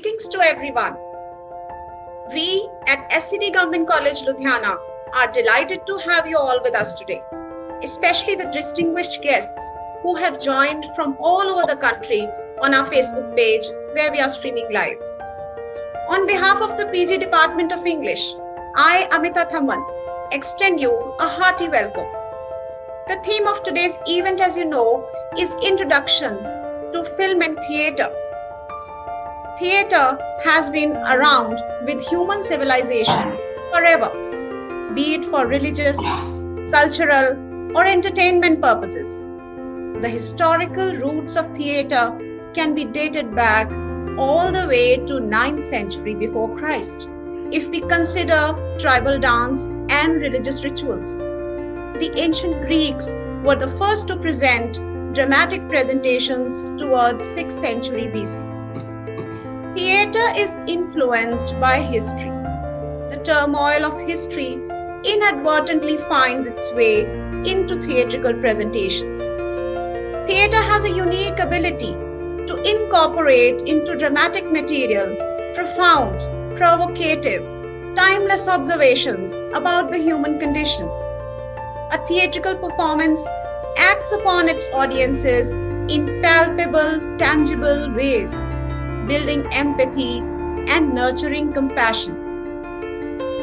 Greetings to everyone. We at SCD Government College Ludhiana are delighted to have you all with us today, especially the distinguished guests who have joined from all over the country on our Facebook page where we are streaming live. On behalf of the PG Department of English, I, Amita Thamman, extend you a hearty welcome. The theme of today's event, as you know, is Introduction to Film and Theatre. Theatre has been around with human civilization forever, be it for religious, cultural, or entertainment purposes. The historical roots of theatre can be dated back all the way to 9th century before Christ, if we consider tribal dance and religious rituals. The ancient Greeks were the first to present dramatic presentations towards 6th century BC. Theatre is influenced by history. The turmoil of history inadvertently finds its way into theatrical presentations. Theatre has a unique ability to incorporate into dramatic material profound, provocative, timeless observations about the human condition. A theatrical performance acts upon its audiences in palpable, tangible ways, building empathy and nurturing compassion.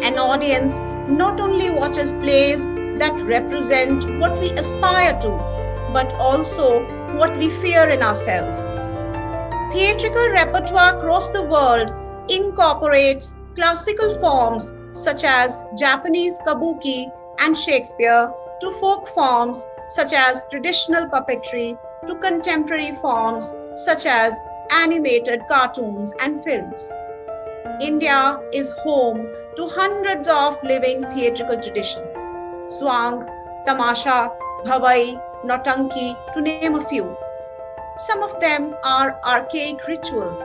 An audience not only watches plays that represent what we aspire to, but also what we fear in ourselves. Theatrical repertoire across the world incorporates classical forms such as Japanese kabuki and Shakespeare to folk forms such as traditional puppetry to contemporary forms such as animated cartoons and films. India is home to hundreds of living theatrical traditions. Swang, Tamasha, Bhavai, Nautanki, to name a few. Some of them are archaic rituals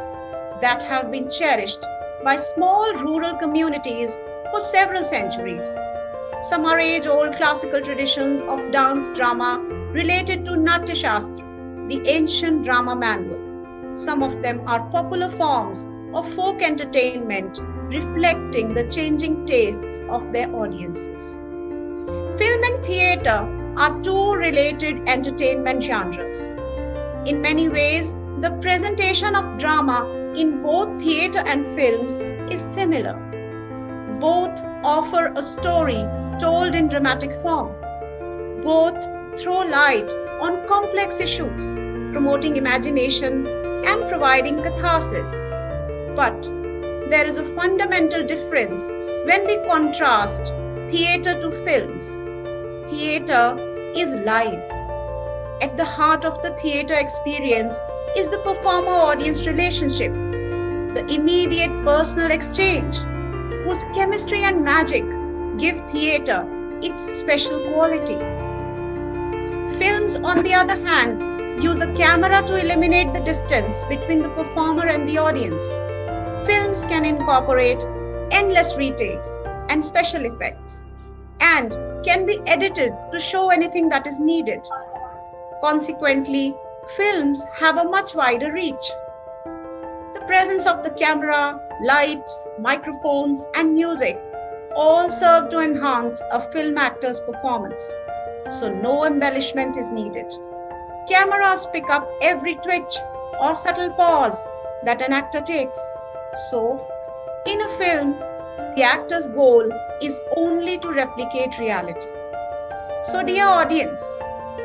that have been cherished by small rural communities for several centuries. Some are age-old classical traditions of dance drama related to Natya Shastra, the ancient drama manual. Some of them are popular forms of folk entertainment reflecting the changing tastes of their audiences. Film and theatre are two related entertainment genres. In many ways, the presentation of drama in both theatre and films is similar. Both offer a story told in dramatic form. Both throw light on complex issues, promoting imagination and providing catharsis. But there is a fundamental difference when we contrast theatre to films. Theatre is live. At the heart of the theatre experience is the performer-audience relationship, the immediate personal exchange, whose chemistry and magic give theatre its special quality. Films, on the other hand, use a camera to eliminate the distance between the performer and the audience. Films can incorporate endless retakes and special effects, and can be edited to show anything that is needed. Consequently, films have a much wider reach. The presence of the camera, lights, microphones, and music all serve to enhance a film actor's performance, so no embellishment is needed. Cameras pick up every twitch or subtle pause that an actor takes. So, in a film, the actor's goal is only to replicate reality. So, dear audience,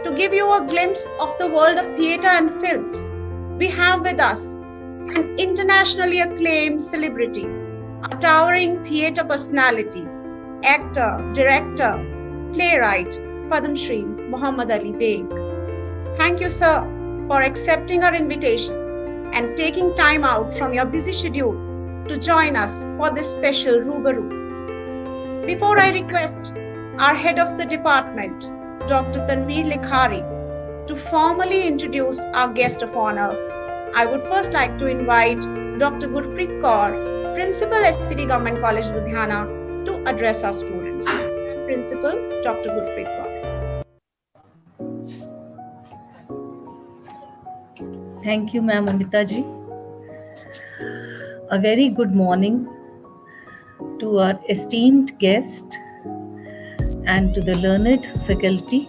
to give you a glimpse of the world of theatre and films, we have with us an internationally acclaimed celebrity, a towering theatre personality, actor, director, playwright, Padam Shri Muhammad Ali Beg. Thank you, sir, for accepting our invitation and taking time out from your busy schedule to join us for this special Rubaroo. Before I request our head of the department, Dr. Tanveer Likhari, to formally introduce our guest of honor, I would first like to invite Dr. Gurpreet Kaur, Principal SCD Government College Ludhiana, to address our students. Principal Dr. Gurpreet Kaur. Thank you, ma'am Amita ji. A very good morning to our esteemed guest and to the learned faculty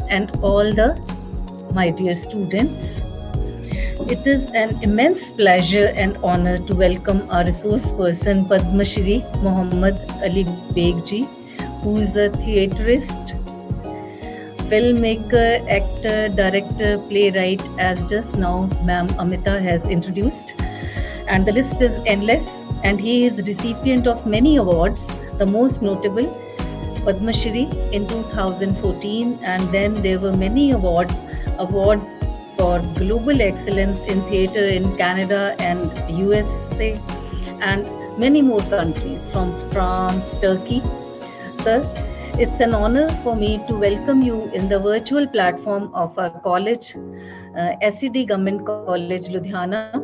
and all the my dear students. It is an immense pleasure and honor to welcome our resource person Padma Shri Muhammad Ali Beg ji, who is a theaterist, filmmaker, actor, director, playwright, as just now Ma'am Amita has introduced. And the list is endless, and he is recipient of many awards, the most notable Padma Shri in 2014, and then there were many awards, award for global excellence in theatre in Canada and USA, and many more countries from France, Turkey. Sir, it's an honor for me to welcome you in the virtual platform of our college, SED Government College, Ludhiana.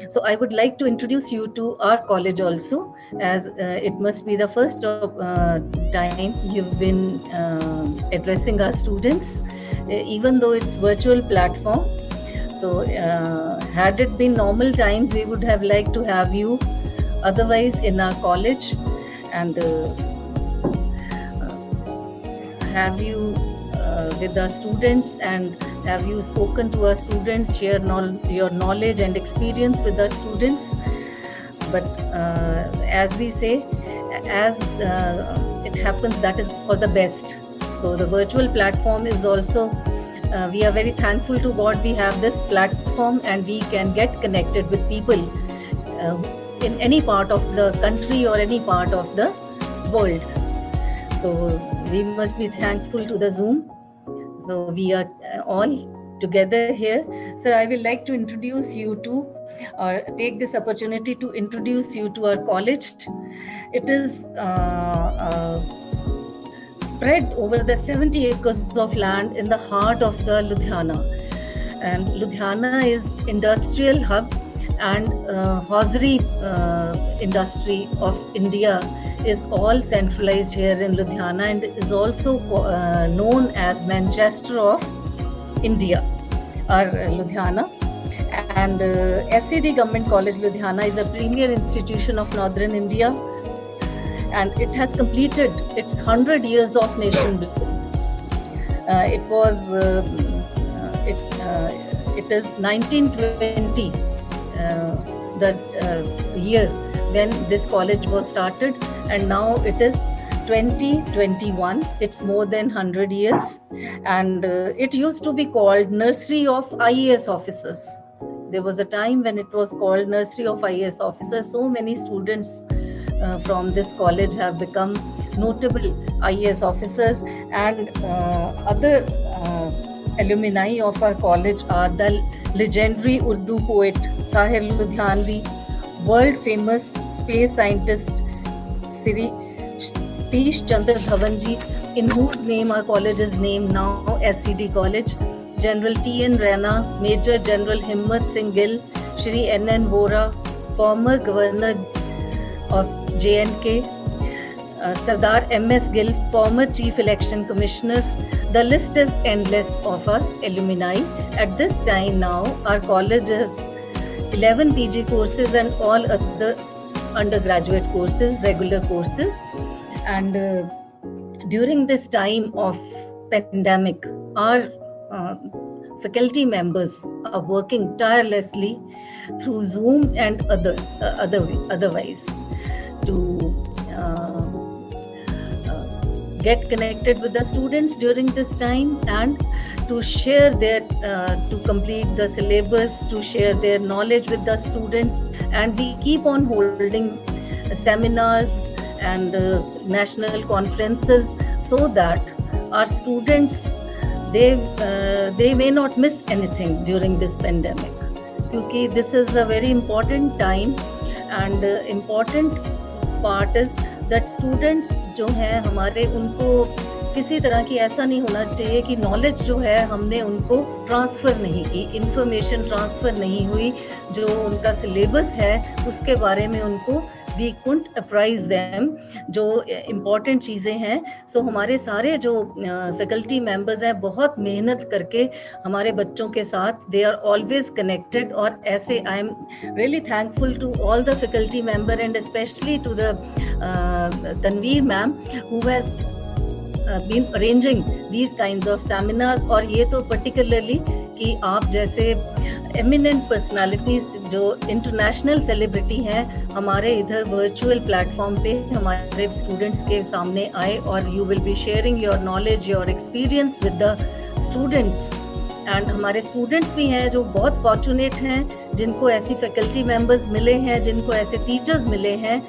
So I would like to introduce you to our college also, as it must be the first time you've been addressing our students, even though it's virtual platform. So had it been normal times, we would have liked to have you otherwise in our college and have you with our students, and have you spoken to our students, share your knowledge and experience with our students. But as we say, as it happens, that is for the best. So the virtual platform is also, we are very thankful to God we have this platform and we can get connected with people in any part of the country or any part of the world. So we must be thankful to the Zoom. So we are all together here. So I will like to introduce you to, or take this opportunity to introduce you to our college. It is spread over the 70 acres of land in the heart of the Ludhiana. And Ludhiana is industrial hub, and hosiery industry of India is all centralized here in Ludhiana, and is also known as Manchester of India, or Ludhiana. And SED Government College Ludhiana is a premier institution of Northern India, and it has completed its 100 years of nation building. It is 1920, the year when this college was started, and now it is 2021. It's more than 100 years, and it used to be called Nursery of IAS Officers. There was a time when it was called Nursery of IAS Officers. So many students from this college have become notable IAS officers, and other alumni of our college are the legendary Urdu poet Tahir Ludhianvi, world famous space scientist Sri Satish Chandra Dhawanji, in whose name our college is named now, SED College, General T.N. Raina, Major General Himmat Singh Gill, Shri N.N. Vora, former Governor of J&K, Sardar M.S. Gill, former Chief Election Commissioner. The list is endless of our alumni. At this time now, our college has 11 PG courses and all other undergraduate courses, regular courses. And during this time of pandemic, our faculty members are working tirelessly through Zoom and otherwise to get connected with the students during this time, and to share their, to complete the syllabus, to share their knowledge with the student. And we keep on holding seminars and national conferences so that our students, they may not miss anything during this pandemic. Because this is a very important time, and important part is that students जो हैं हमारे, उनको किसी तरह की ऐसा नहीं होना चाहिए कि नॉलेज जो है हमने उनको ट्रांसफ़र नहीं की, इन्फॉर्मेशन ट्रांसफ़र नहीं हुई, जो उनका सिलेबस है उसके बारे में उनको we couldn't apprise them जो important चीज़ें हैं. So हमारे सारे जो faculty members हैं बहुत मेहनत करके हमारे बच्चों के साथ they are always connected. और ऐसे I am really thankful to all the faculty member and especially to the Tanveer ma'am who has been arranging these kinds of seminars. और ये तो particularly कि आप जैसे eminent personalities जो international celebrity हैं हमारे इधर virtual platform पे हमारे students के सामने आए और you will be sharing your knowledge, your experience with the students. And हमारे students भी हैं जो बहुत fortunate हैं जिनको ऐसी faculty members मिले हैं, जिनको ऐसे teachers मिले हैं.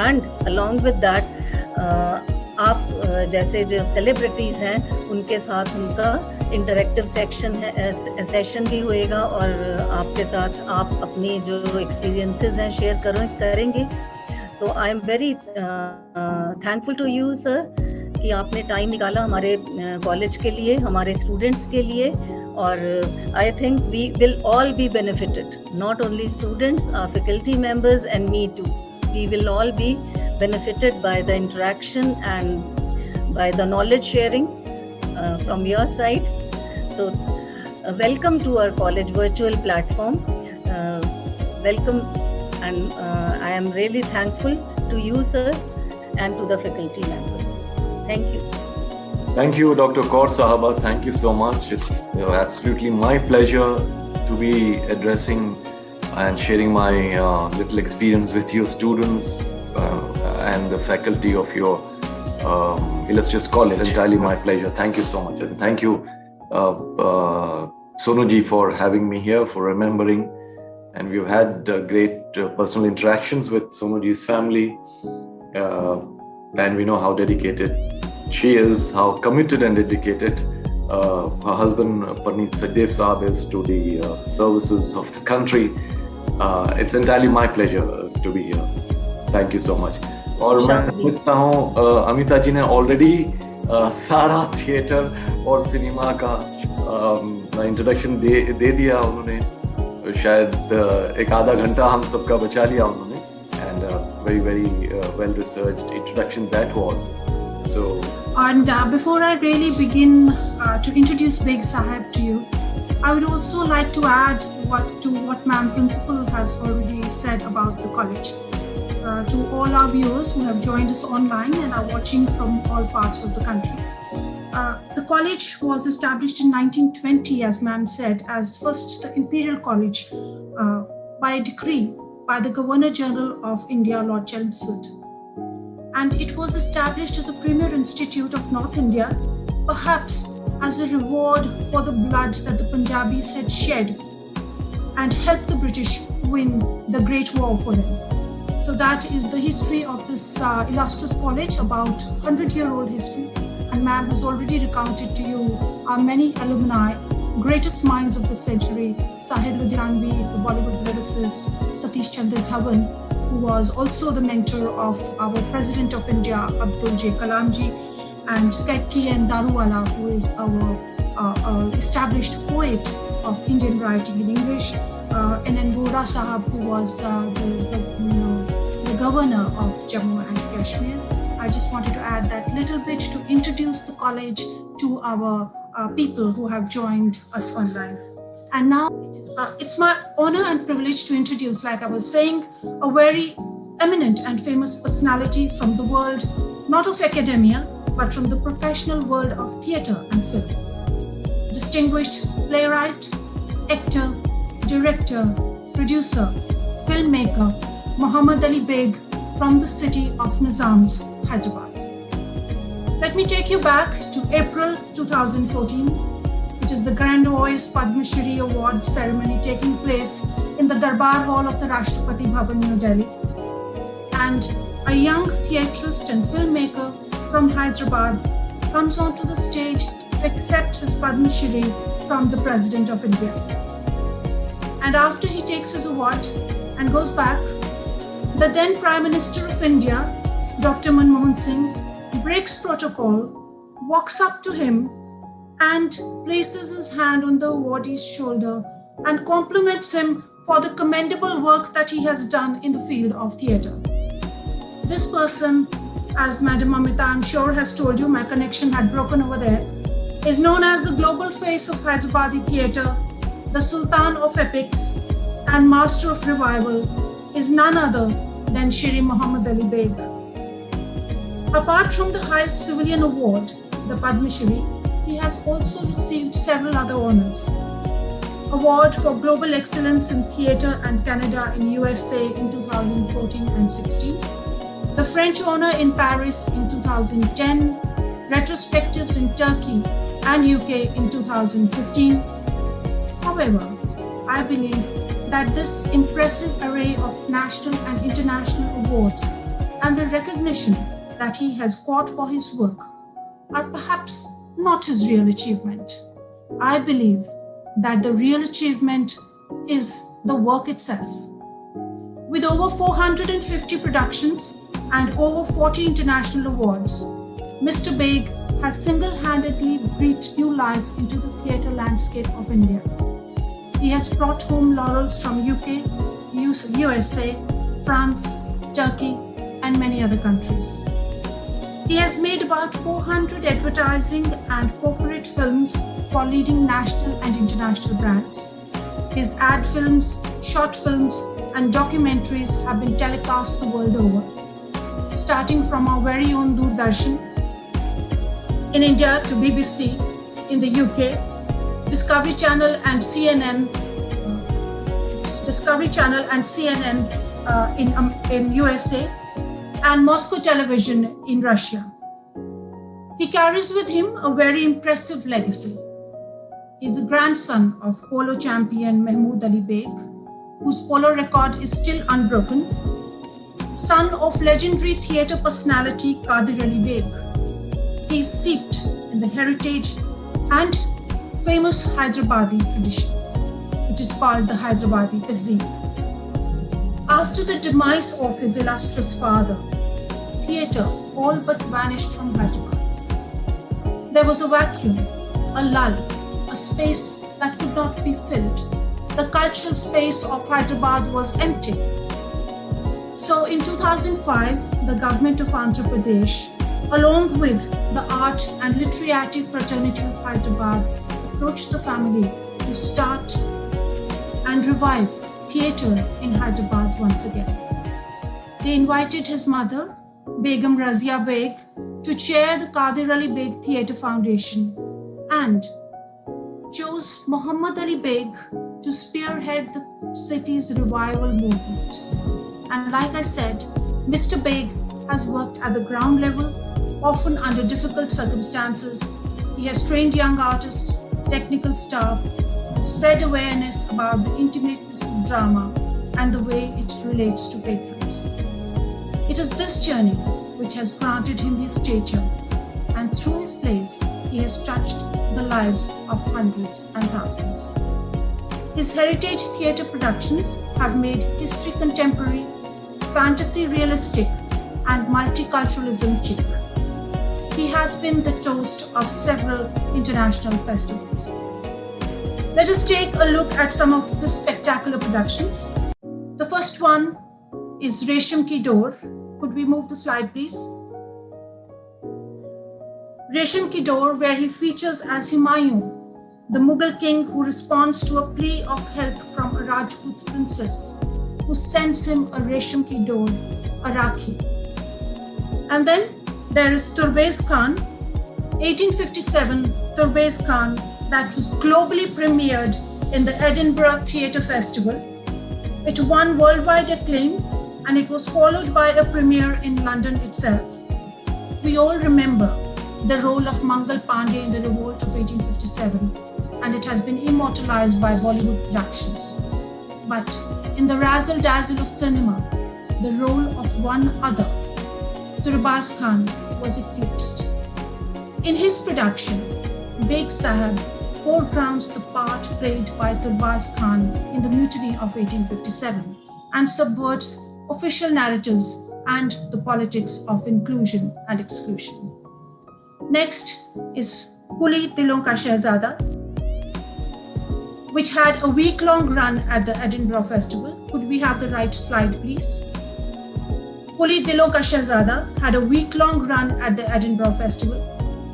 And along with that आप जैसे जो सेलिब्रिटीज हैं उनके साथ उनका इंटरेक्टिव सेशन भी होएगा और आपके साथ आप अपनी जो एक्सपीरियंसेस हैं शेयर करेंगे. So I am very thankful to you sir कि आपने टाइम निकाला हमारे कॉलेज के लिए, हमारे स्टूडेंट्स के लिए. और I think we will all be benefited, not only students, our faculty members and me too. We will all be benefited by the interaction and by the knowledge sharing from your side. So welcome to our college virtual platform. Welcome, and I am really thankful to you sir and to the faculty members. Thank you. Thank you, Dr. Kaur Sahaba. Thank you so much. It's absolutely my pleasure to be addressing and sharing my little experience with your students and the faculty of your illustrious college. It's entirely my pleasure. Thank you so much. And thank you, Sonu ji, for having me here, for remembering. And we've had great personal interactions with Sonu ji's family. And we know how dedicated she is, how committed and dedicated her husband, Parneet Sachdev Sahab, is to the services of the country. It's entirely my pleasure to be here. Thank you so much. और मैं समझता हूँ अमिता जी ने already सारा theatre और cinema का introduction दे दिया. उन्होंने शायद एक आधा घंटा हम सबका बचा लिया उन्होंने. And very well researched introduction that was. So. And before I really begin to introduce Beg Sahib to you, I would also like to add what Ma'am Principal has already said about the college. To all our viewers who have joined us online and are watching from all parts of the country. The college was established in 1920, as Ma'am said, as first the Imperial College by a decree by the Governor General of India, Lord Chelmsford. And it was established as a premier institute of North India, perhaps as a reward for the blood that the Punjabis had shed and helped the British win the Great War for them. So that is the history of this illustrious college, about 100-year-old history. And Ma'am has already recounted to you our many alumni, greatest minds of the century, Sahid Ludhianvi, the Bollywood lyricist, Satish Chandra Dhawan, who was also the mentor of our President of India, Abdul J. Kalamji, and K.N. Daruwala, who is our established poet of Indian writing in English, N.N. Vohra Sahab, who was the governor of Jammu and Kashmir. I just wanted to add that little bit to introduce the college to our people who have joined us online. And now it's my honor and privilege to introduce, like I was saying, a very eminent and famous personality from the world, not of academia, but from the professional world of theatre and film. Distinguished playwright, actor, director, producer, filmmaker, Muhammad Ali Beg from the city of Nizams, Hyderabad. Let me take you back to April 2014, which is the Grand Voice Padma Shri Award ceremony taking place in the Darbar Hall of the Rashtrapati Bhavan, New Delhi. And a young theatrist and filmmaker from Hyderabad comes onto the stage to accept his Padma Shri from the President of India. And after he takes his award and goes back, the then Prime Minister of India, Dr. Manmohan Singh, breaks protocol, walks up to him and places his hand on the awardee's shoulder and compliments him for the commendable work that he has done in the field of theatre. This person, as Madam Amita I'm sure has told you, my connection had broken over there, is known as the global face of Hyderabadi theatre, the Sultan of Epics and Master of Revival, is none other than Shri Muhammad Ali Beg. Apart from the highest civilian award, the Padma Shri, he has also received several other honors. Award for Global Excellence in Theatre and Canada in USA in 2014 and 16. The French honor in Paris in 2010. Retrospectives in Turkey and UK in 2015. However, I believe that this impressive array of national and international awards and the recognition that he has got for his work are perhaps not his real achievement. I believe that the real achievement is the work itself. With over 450 productions and over 40 international awards, Mr. Beg has single-handedly breathed new life into the theatre landscape of India. He has brought home laurels from UK, USA, France, Turkey, and many other countries. He has made about 400 advertising and corporate films for leading national and international brands. His ad films, short films, and documentaries have been telecast the world over, starting from our very own Doordarshan in India to BBC in the UK, Discovery Channel and CNN in USA, and Moscow Television in Russia. He carries with him a very impressive legacy. He is the grandson of polo champion Mahmood Ali Beg, whose polo record is still unbroken, son of legendary theatre personality Qadir Ali Beg. He is steeped in the heritage and famous Hyderabadi tradition, which is called the Hyderabadi Tehzeeb. After the demise of his illustrious father, theatre all but vanished from Hyderabad. There was a vacuum, a lull, a space that could not be filled. The cultural space of Hyderabad was empty. So in 2005, the government of Andhra Pradesh, along with the art and literary fraternity of Hyderabad, approached the family to start and revive theatre in Hyderabad once again. They invited his mother, Begum Razia Beg, to chair the Qadir Ali Beg Theatre Foundation and chose Muhammad Ali Beg to spearhead the city's revival movement. And like I said, Mr. Beg has worked at the ground level, often under difficult circumstances. He has trained young artists, technical staff, spread awareness about the intimateness of drama and the way it relates to patrons. It is this journey which has granted him his stature, and through his plays, he has touched the lives of hundreds and thousands. His heritage theatre productions have made history contemporary, fantasy realistic, and multiculturalism chic. He has been the toast of several international festivals. Let us take a look at some of the spectacular productions. The first one is Resham Ki Door. Could we move the slide, please? Resham Ki Door, where he features as Humayun, the Mughal king who responds to a plea of help from a Rajput princess who sends him a Resham Ki Door, a Rakhi. And then there is Turbez Khan, 1857 Turbez Khan, that was globally premiered in the Edinburgh Theatre Festival. It won worldwide acclaim, and it was followed by a premiere in London itself. We all remember the role of Mangal Pandey in the revolt of 1857, and it has been immortalized by Bollywood productions. But in the razzle-dazzle of cinema, the role of one other, Turbaz Khan, was eclipsed. In his production, Beg Sahab foregrounds the part played by Turbaz Khan in the mutiny of 1857 and subverts official narratives and the politics of inclusion and exclusion. Next is Kuli Dilon Ka Shehzada, which had a week-long run at the Edinburgh Festival. Could we have the right slide, please? Kuli Dilon Ka Shehzada had a week-long run at the Edinburgh Festival.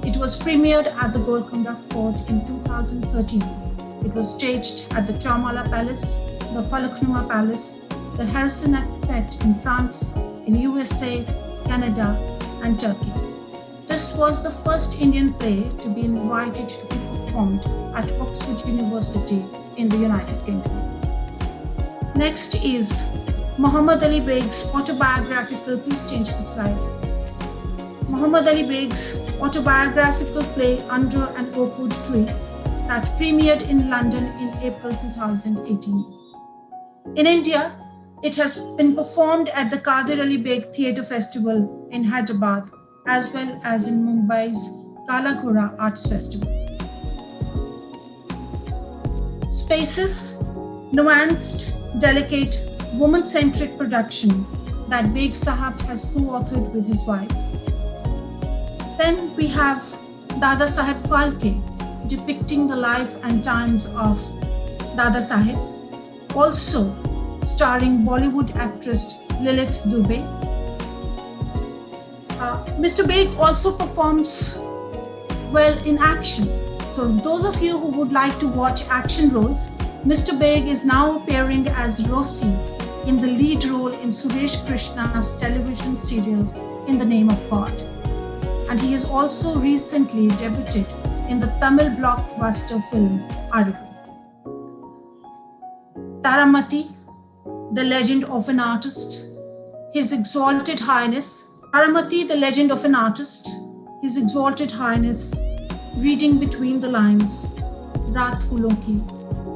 It was premiered at the Golconda Fort in 2013. It was staged at the Charmala Palace, the Falaknuma Palace, the Harrison Fete in France, in USA, Canada, and Turkey. This was the first Indian play to be invited to be performed at Oxford University in the United Kingdom. Next is Muhammad Ali Beg's autobiographical, please change the slide. Muhammad Ali Beg's autobiographical play Under an Oak Wood Tree that premiered in London in April 2018. In India, it has been performed at the Qadir Ali Beg Theatre Festival in Hyderabad, as well as in Mumbai's Kala Ghora Arts Festival. Spacious, nuanced, delicate, woman-centric production that Beg Sahab has co-authored with his wife. Then we have Dada Saheb Phalke, depicting the life and times of Dada Saheb, also starring Bollywood actress Lilith Dubey. Mr. Beg also performs well in action. So those of you who would like to watch action roles, Mr. Beg is now appearing as Rosi in the lead role in Suresh Krishna's television serial In the Name of God. And he has also recently debuted in the Tamil blockbuster film Aravu. Taramati, the legend of an artist, His Exalted Highness. Taramati, the legend of an artist, His Exalted Highness, reading between the lines, Raat Phoolon Ki,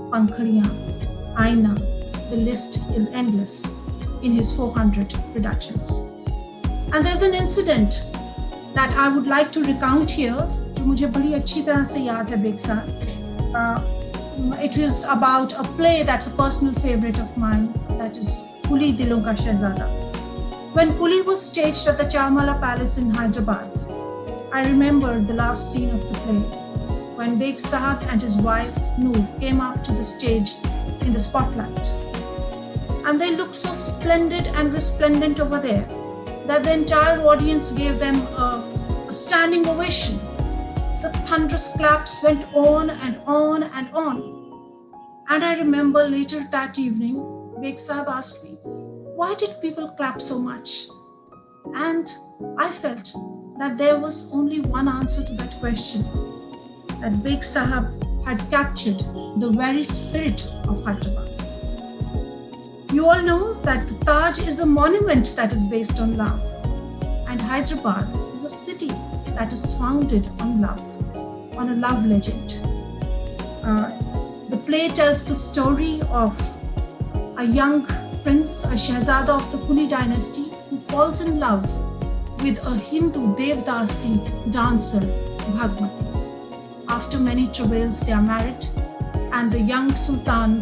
Pankhadiyan, Aina, the list is endless in his 400 productions. And there's an incident that I would like to recount here, जो मुझे बड़ी अच्छी तरह से याद है bag साहब. It was about a play that's a personal favorite of mine, that is Kuli Dilon Ka Shehzada. When Kuli was staged at the Charmala Palace in Hyderabad, I remember the last scene of the play, when Beg Sahab and his wife Noor came up to the stage in the spotlight. And they looked so splendid and resplendent over there that the entire audience gave them a standing ovation. The thunderous claps went on and on and on. And I remember later that evening, Beg Sahab asked me, why did people clap so much? And I felt that there was only one answer to that question, that Beg Sahab had captured the very spirit of Hyderabad. You all know that Taj is a monument that is based on love, and Hyderabad is a city that is founded on love, on a love legend. The play tells the story of a young prince, a Shehzada of the Kuli dynasty, who falls in love with a Hindu Devdasi dancer, Bhagmati. After many travails, they are married, and the young sultan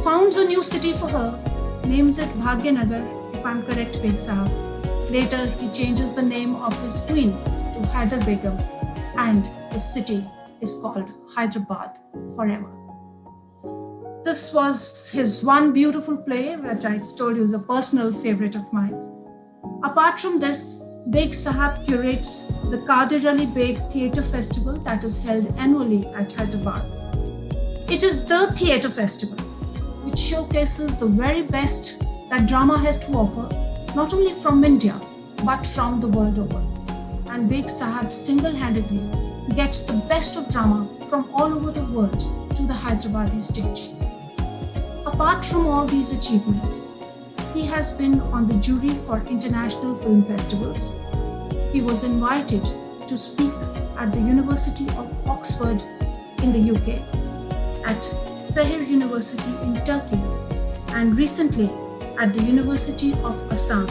founds a new city for her, names it Bhagyanagar, if I'm correct, Beg Sahab. Later, he changes the name of his queen to Haider Begum, and the city is called Hyderabad forever. This was his one beautiful play, which I told you is a personal favorite of mine. Apart from this, Beg Sahab curates the Qadir Ali Beg Theatre Festival that is held annually at Hyderabad. It is the theatre festival which showcases the very best that drama has to offer, not only from India, but from the world over. And Beg Sahab single-handedly gets the best of drama from all over the world to the Hyderabadi stage. Apart from all these achievements, he has been on the jury for international film festivals. He was invited to speak at the University of Oxford in the UK, at Sehir University in Turkey, and recently at the University of Assam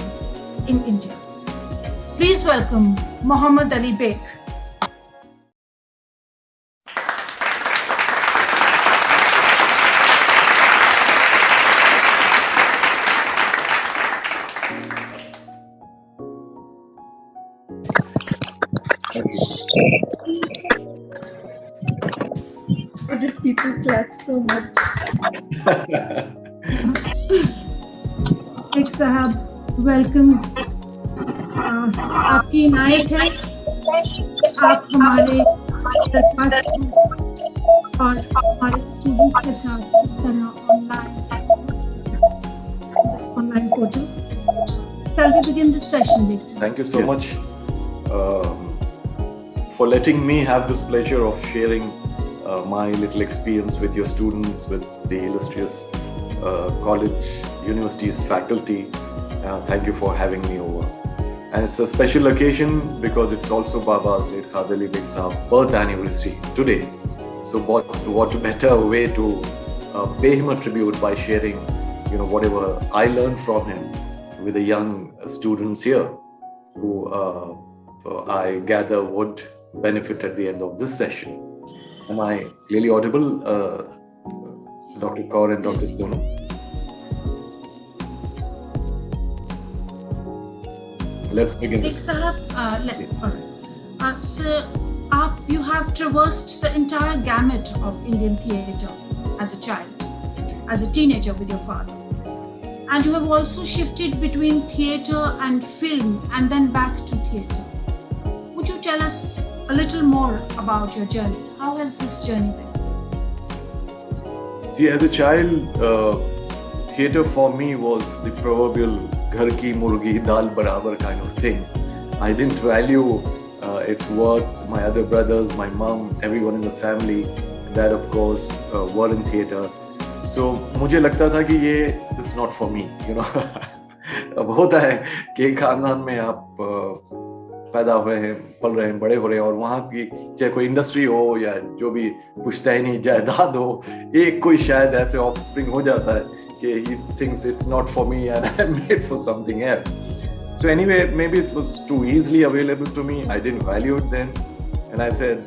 in India. Please welcome Muhammad Ali Beg. Why did people clap so much? Beg Sahab, welcome. आपकी इनायत है, आप हमारे और हमारे students के साथ इस तरह online portal. Shall we begin this session, Big Sahab? Thank you so much for letting me have this pleasure of sharing my little experience with your students, with the illustrious college, university's faculty. Thank you for having me over. And it's a special occasion because it's also Baba's, late Khader Ali Beg Sahab's birth anniversary today. So what better way to pay him a tribute by sharing, whatever I learned from him with the young students here who I gather would benefit at the end of this session. Am I clearly audible, Dr. Kaur and Dr. Sonu? Let's begin. Big Sahab, so you have traversed the entire gamut of Indian theatre as a child, as a teenager with your father. And you have also shifted between theatre and film and then back to theatre. Would you tell us a little more about your journey? How has this journey been? See, as a child, theatre for me was the proverbial ghar ki murgi dal barabar kind of thing. I didn't value its worth. My other brothers, my mom, everyone in the family, that of course were in theatre. So मुझे लगता था कि ये this is not for me, अब होता है कि खानदान में आप पैदा हुए हैं, पल रहे हैं, बड़े हो रहे हैं और वहाँ की चाहे कोई इंडस्ट्री हो या जो भी पुश्तैनी जायदाद हो, एक कोई शायद ऐसे ऑफस्प्रिंग हो जाता है कि he thinks it's not for me and I'm made for something else. So anyway, maybe it was too easily available to me. I didn't value it then, and I said,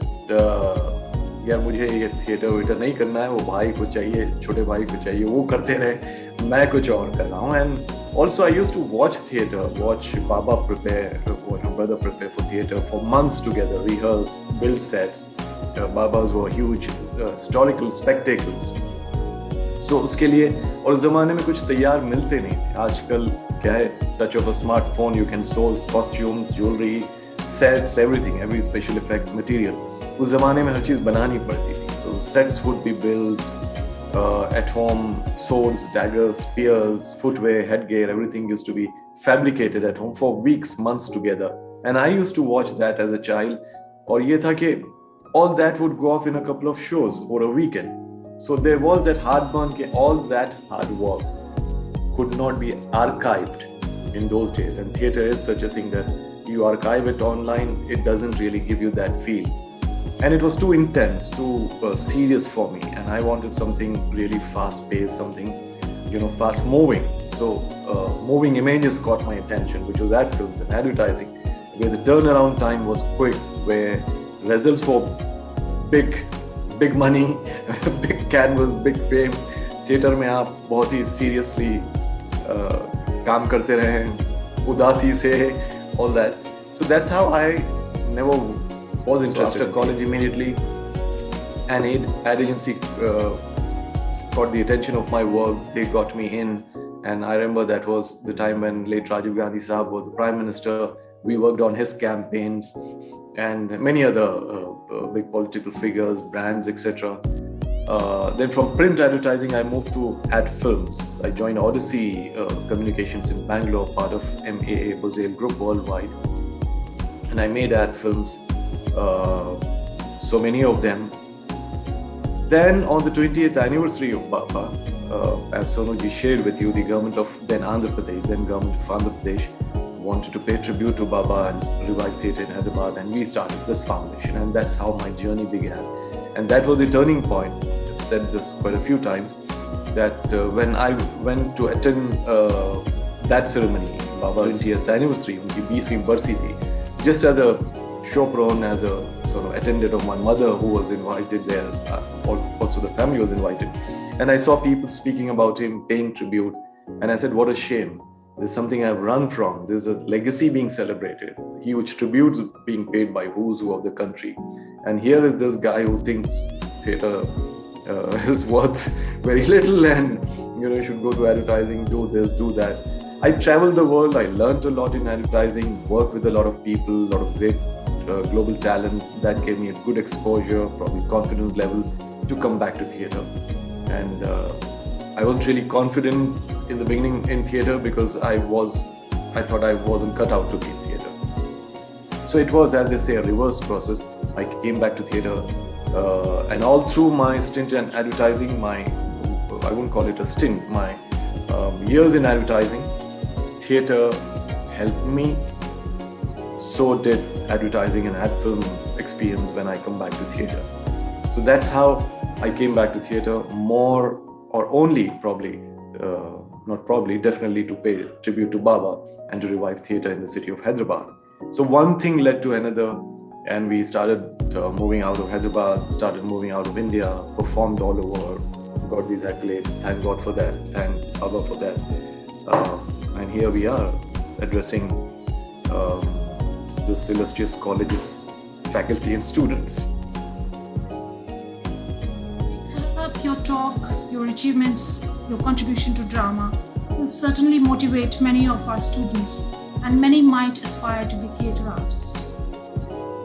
यार मुझे ये theatre वीटर नहीं करना है, वो भाई को चाहिए, छोटे भाई को चाहिए, वो करते रहे, मैं कुछ और कर रहा हूँ. And also I used to watch theatre, watch Baba prepare, watch my brother prepare for theatre for months together, rehearse, build sets. Babas were huge historical spectacles. So उसके लिए और उस ज़माने में कुछ तैयार मिलते नहीं थे. आजकल क्या है, touch of a smartphone, you can source costumes, jewelry, sets, everything, every special effect material. उस ज़माने में हर चीज़ बनानी पड़ती थी. So sets would be built at home, swords, daggers, spears, footwear, headgear, everything used to be fabricated at home for weeks, months together. And I used to watch that as a child. और ये था कि all that would go off in a couple of shows or a weekend. So there was that heartburn कि all that hard work could not be archived in those days. And theatre is such a thing that you archive it online, it doesn't really give you that feel. And it was too intense, too serious for me. And I wanted something really fast-paced, something, fast-moving. So moving images caught my attention, which was ad films and advertising, where the turnaround time was quick, where results were big money, big canvas, big fame. Theatre में आप बहुत ही seriously काम करते रहे, उदासी से, all that. So that's how I never was interested. After college, immediately an ad agency caught the attention of my work. They got me in, and I remember that was the time when late Rajiv Gandhi Sahab was the Prime Minister. We worked on his campaigns and many other big political figures, brands, etc. Then from print advertising, I moved to ad films. I joined Odyssey Communications in Bangalore, part of MAA Bozale Group worldwide. And I made ad films, so many of them. Then on the 20th anniversary of Baba, as Sonuji shared with you, the government of then government of Andhra Pradesh wanted to pay tribute to Baba and revive theatre in Hyderabad, and we started this foundation, and that's how my journey began. And that was the turning point. I've said this quite a few times, that when I went to attend that ceremony, Baba's 20th anniversary, unki 20वीं बरसी थी, just as a chaperone, as a sort of attendant of my mother who was invited there, also the family was invited, and I saw people speaking about him, paying tribute, and I said, what a shame. There's something I've run from. There's a legacy being celebrated, huge tributes being paid by who's who of the country. And here is this guy who thinks theatre is worth very little and, you should go to advertising, do this, do that. I traveled the world. I learned a lot in advertising, worked with a lot of people, a lot of great global talent. That gave me a good exposure, probably confidence level to come back to theatre. And I wasn't really confident in the beginning in theatre because I thought I wasn't cut out to be in theatre. So it was, as they say, a reverse process. I came back to theatre, and all through my stint in advertising, I wouldn't call it a stint, my years in advertising, theatre helped me. So did advertising and ad film experience when I come back to theatre. So that's how I came back to theatre, more or only probably, not probably, definitely to pay tribute to Baba and to revive theatre in the city of Hyderabad. So one thing led to another, and we started moving out of Hyderabad, started moving out of India, performed all over, got these accolades. Thank God for that. Thank Baba for that. And here we are addressing this illustrious college's faculty and students. Your talk, your achievements, your contribution to drama will certainly motivate many of our students, and many might aspire to be theatre artists.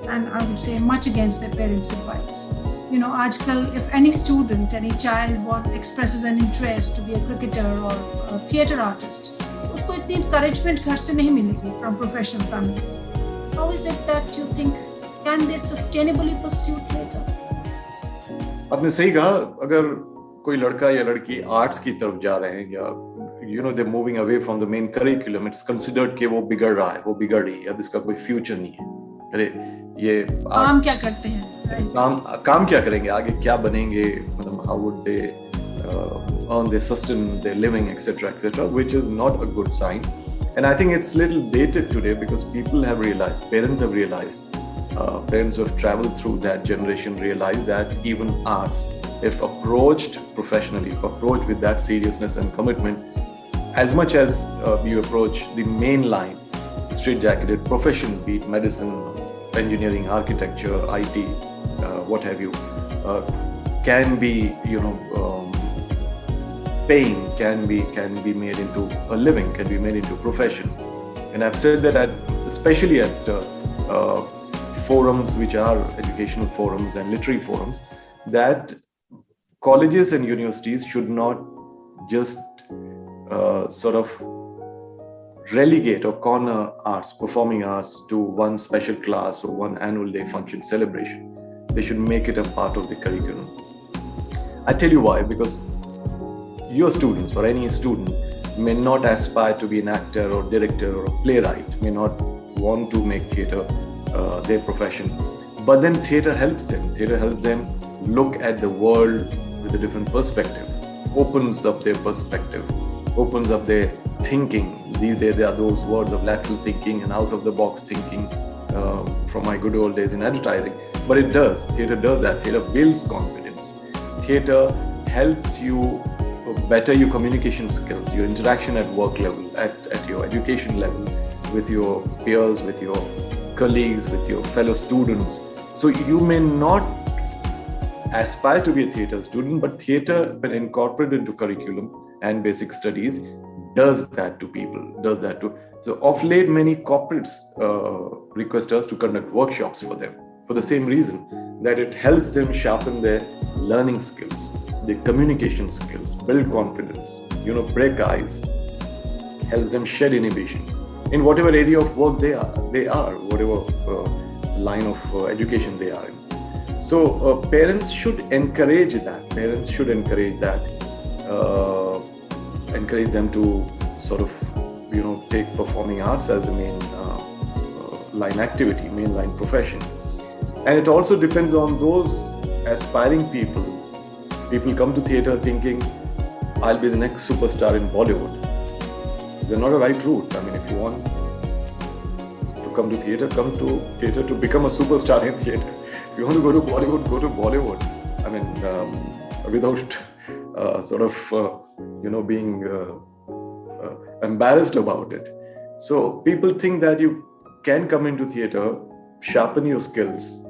And I would say much against their parents' advice. You know, आजकल if any student, any child expresses an interest to be a cricketer or a theatre artist, उसको इतनी encouragement घर से नहीं मिलेगी from professional families. How is it that you think can they sustainably pursue theatre? आपने सही कहा, अगर कोई लड़का या लड़की आर्ट्स की तरफ जा रहे हैं या they're moving away from the main curriculum, it's considered कि वो बिगड़ रहा है, वो बिगड़ रही है, अब इसका कोई फ्यूचर नहीं है. अरे ये काम क्या करते हैं, काम क्या करेंगे, आगे क्या बनेंगे, मतलब how would they earn their sustenance, their living, etc., which is not a good sign. And I think it's little dated today because people have realized, parents have realized, parents who have traveled through that generation realize that even arts, if approached professionally, if approached with that seriousness and commitment, as much as you approach the mainline, straight-jacketed profession, be it medicine, engineering, architecture, IT, what have you, can be, paying, can be made into a living, can be made into profession. And I've said that especially at forums which are educational forums and literary forums, that colleges and universities should not just sort of relegate or corner arts, performing arts, to one special class or one annual day function celebration. They should make it a part of the curriculum. I tell you why, because your students or any student may not aspire to be an actor or director or a playwright, may not want to make theatre their profession. But then theatre helps them. Theatre helps them look at the world with a different perspective, opens up their perspective, opens up their thinking. These days there are those words of lateral thinking and out of the box thinking from my good old days in advertising. But it does, theatre does that. Theatre builds confidence. Theatre helps you better your communication skills, your interaction at work level, at your education level, with your peers, with your colleagues, with your fellow students. So you may not aspire to be a theatre student, but theatre, when incorporated into curriculum and basic studies, does that to people, does that to. So of late, many corporates request us to conduct workshops for them for the same reason, that it helps them sharpen their learning skills, their communication skills, build confidence, break ice, helps them shed inhibitions in whatever area of work they are, whatever line of education they are in. So parents should encourage that. Parents should encourage that. Encourage them to sort of, take performing arts as the main line activity, main line profession. And it also depends on those aspiring people. People come to theatre thinking, I'll be the next superstar in Bollywood. It's not a right route. I mean, if you want to come to theatre to become a superstar in theatre. If you want to go to Bollywood, go to Bollywood. I mean, without sort of, being embarrassed about it. So people think that you can come into theatre, sharpen your skills,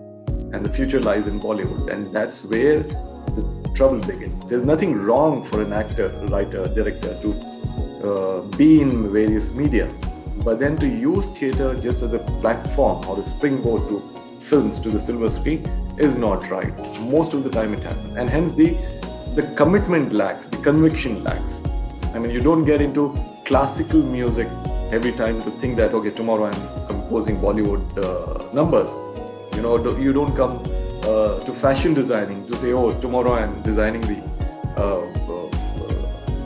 and the future lies in Bollywood. And that's where the trouble begins. There's nothing wrong for an actor, writer, director to be in various media. But then to use theatre just as a platform or a springboard to films, to the silver screen, is not right. Most of the time it happens. And hence the commitment lacks, the conviction lacks. I mean, you don't get into classical music every time to think that, okay, tomorrow I'm composing Bollywood numbers. You know, you don't come to fashion designing to say, oh, tomorrow I'm designing the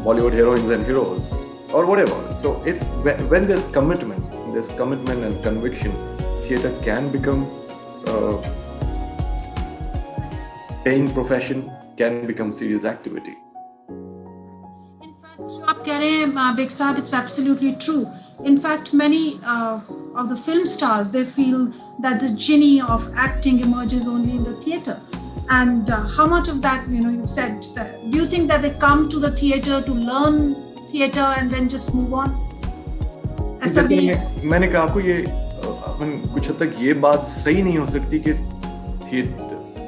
Bollywood heroines and heroes or whatever. So when there's commitment and conviction, theatre can become paying profession, can become serious activity. In fact, जो आप कह रहे हैं bag साहब, it's absolutely true. In fact, many of the film stars, they feel that the genie of acting emerges only in the theatre. And how much of that, you said that, do you think that they come to the theatre to learn theatre and then just move on? मैंने कहा आपको ये कुछ हद तक ये बात सही नहीं हो सकती कि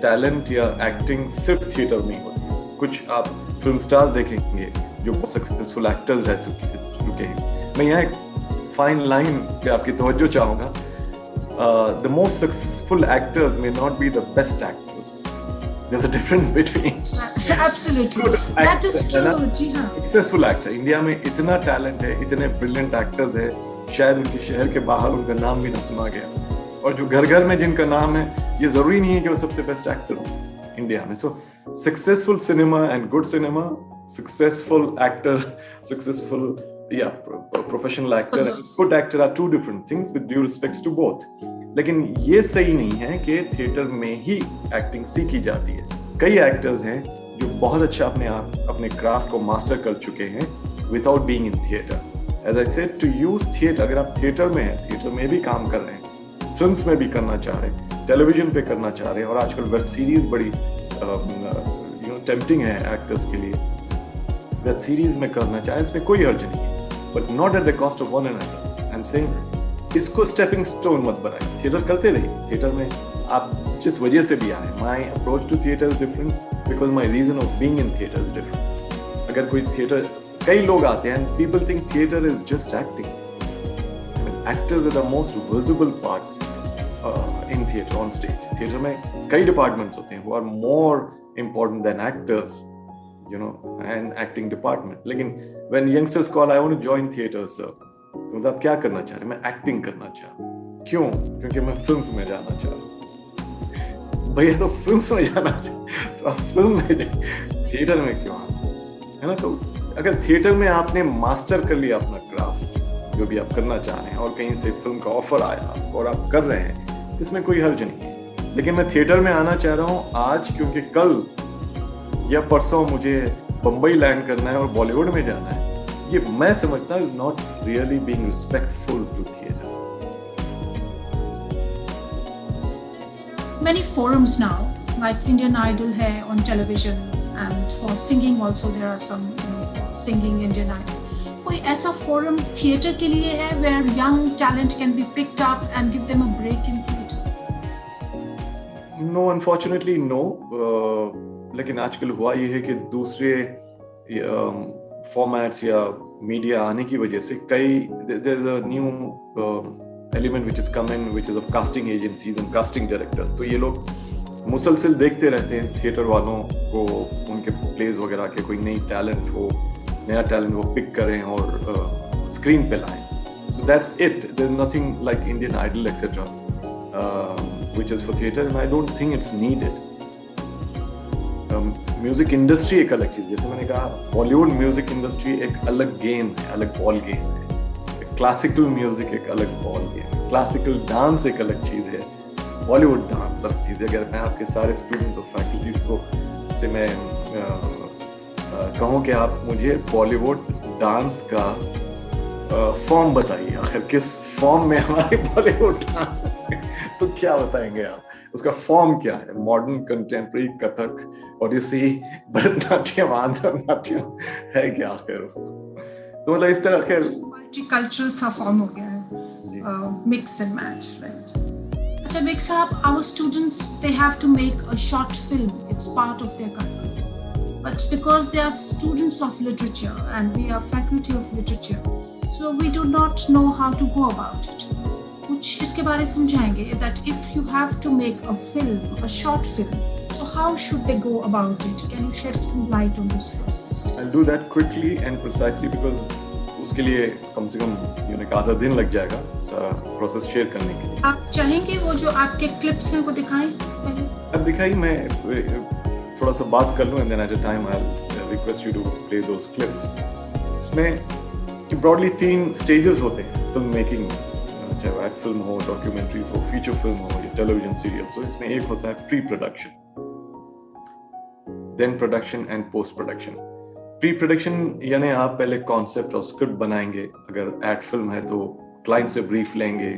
टैलेंट या एक्टिंग सिर्फ थिएटर में होती है. कुछ आप फिल्म स्टार्स देखेंगे जो बहुत सक्सेसफुल एक्टर्स रह चुके हैं. मैं यहाँ एक फाइन लाइन पे आपकी तवज्जो चाहूँगा. The most successful actors may not be the best actors. There's a difference between absolutely that is true. जी हाँ. Successful actor इंडिया में इतना टैलेंट है, इतने ब्रिलियंट एक्टर्स है, शायद उनके शहर के बाहर उनका नाम भी न सुना गया. और जो घर घर में जिनका नाम है, ये जरूरी नहीं है कि वो सबसे बेस्ट एक्टर हो इंडिया में. So successful cinema and good cinema, successful actor, successful professional actor and good actor are two different things with due respects to both. लेकिन ये सही नहीं है कि थिएटर में ही एक्टिंग सीखी जाती है. कई एक्टर्स हैं जो बहुत अच्छा अपने क्राफ्ट को मास्टर कर चुके हैं without being in theatre. As I said, to use theatre, अगर आप थिएटर में हैं, थिएटर में भी काम कर रहे हैं, फिल्म्स में भी करना चाह रहे हैं, टेलीविजन पे करना चाह रहे हैं, और आजकल वेब सीरीज बड़ी टेम्पटिंग है एक्टर्स के लिए, वेब सीरीज में करना चाहे, इसमें कोई हर्ज नहीं है, but not at the cost of one another. I am saying इसको स्टेपिंग स्टोन मत बनाइए. थिएटर करते रहिए. थिएटर में आप जिस वजह से भी आए, my approach to theatre is different because my reason of being in theatre is different. अगर कोई थिएटर, कई लोग आते हैं, people think theatre is just acting. Actors are the most visible part in theatre, on stage. Theatre में कई departments होते हैं who are more important than actors, and acting department. लेकिन when youngsters call, I want to join theatre, sir, तो मतलब आप क्या करना चाह रहे हैं? मैं एक्टिंग करना चाह रहा हूँ. क्यों? क्योंकि मैं फिल्म्स में जाना चाह रहा हूँ. भैया तो फिल्म्स में जाना चाह, तो आप फिल्म में जाए, थिएटर में क्यों आना है ना? तो अगर थिएटर में आपने मास्टर कर लिया अपना क्राफ्ट, जो भी आप करना चाह रहे हैं, और कहीं से फिल्म का ऑफर आया आपको और आप कर रहे हैं, इसमें कोई हर्ज नहीं है. लेकिन मैं थिएटर में आना चाह रहा हूँ आज क्योंकि कल या परसों मुझे बम्बई लैंड करना है और बॉलीवुड में जाना है, ये मैं समझता is not really being respectful to theatre. Many forums now, like Indian Idol है on television, and for singing also there are some singing Indian Idol. कोई ऐसा forum theatre के लिए है where young talent can be picked up and give them a break in theatre? No, unfortunately no. लेकिन आजकल हुआ ये है कि दूसरे फॉर्मेट्स या मीडिया आने की वजह से there is a new element which is come in, which is of casting agencies and casting directors. तो ये लोग मुसलसल देखते रहते हैं थिएटर वालों को, उनके प्लेस वगैरह के कोई नई टैलेंट हो, नया टैलेंट वो पिक करें और स्क्रीन पे लाएं. So that's it. There's nothing like Indian Idol etc. Which is for theatre, and I don't think it's needed. Music industry एक अलग चीज, जैसे मैंने कहा बॉलीवुड म्यूजिक इंडस्ट्री एक अलग गेम है, अलग बॉल गेम है. क्लासिकल म्यूजिक एक अलग बॉल गेम है, क्लासिकल डांस एक अलग चीज है, बॉलीवुड डांस अलग चीज है. अगर मैं आपके सारे स्टूडेंट्स और फैकल्टीज को से मैं कहूँ कि आप मुझे बॉलीवुड डांस का फॉर्म बताइए, आखिर किस फॉर्म में हमारे बॉलीवुड डांस है, तो क्या बताएंगे आप? उसका फॉर्म क्या है? मॉडर्न, कंटेम्प्रेरी, कथक, ओडिसी, भरतनाट्यम, आंध्र नाट्यम है क्या आखिर? तो मतलब इस तरह के मल्टीकल्चरल सा फॉर्म हो गया है, मिक्स एंड मैच, राइट? अच्छा बेग साहब, our students they have to make a short film, it's part of their curriculum. but because they are students of literature and we are faculty of literature, so we do not know how to go about it. कुछ इसके बारे में समझाएंगे that if you have to make a film, a short film, so how should they go about it? Can you shed some light on this process? I'll do that quickly and precisely because उसके लिए कम से कम एक आधा दिन लग जाएगा सारा process share करने के लिए। आप चाहेंगे वो जो आपके क्लिप्स हैं वो दिखाएं पहले? अब दिखाई, मैं थोड़ा सा बात कर लूँ and then at a time I'll request you to play those clips. इसमें कि broadly 3 stages होते हैं फिल्म मेकिंग, चाहे वो एड फिल्म हो, डॉक्यूमेंट्री हो, फीचर फिल्म हो या टेलीविजन सीरियल। सो इसमें एक होता है pre production, then production and post production. Pre production यानी आप पहले कॉन्सेप्ट और स्क्रिप्ट बनाएंगे। अगर एड फिल्म है तो क्लाइंट से ब्रीफ लेंगे,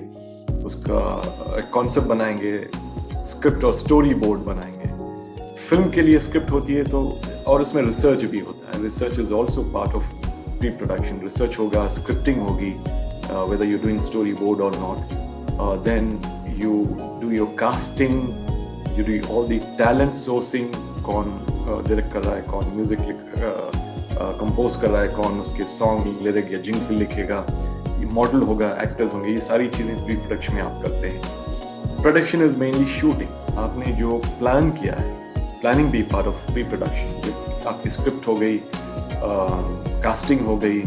उसका कॉन्सेप्ट बनाएंगे, स्क्रिप्ट और स्टोरी बोर्ड बनाएंगे। फिल्म के लिए स्क्रिप्ट होती है तो, और इसमें रिसर्च भी होता है। Research is also part of pre production. Research होगा, स्क्रिप्टिंग होगी, whether you're doing storyboard or not. Then you do your casting, you do all the talent sourcing, कौन डायरेक्ट कर रहा है, कौन म्यूजिक कंपोज कर रहा है, कौन उसके सॉन्ग लिरिक या जिंगल लिखेगा, ये मॉडल होगा, एक्टर्स होंगे, ये सारी चीज़ें प्री प्रोडक्शन में आप करते हैं। Production is mainly shooting. आपने जो प्लान किया है, प्लानिंग भी पार्ट ऑफ प्री प्रोडक्शन। आपकी स्क्रिप्ट हो गई, कास्टिंग हो गई,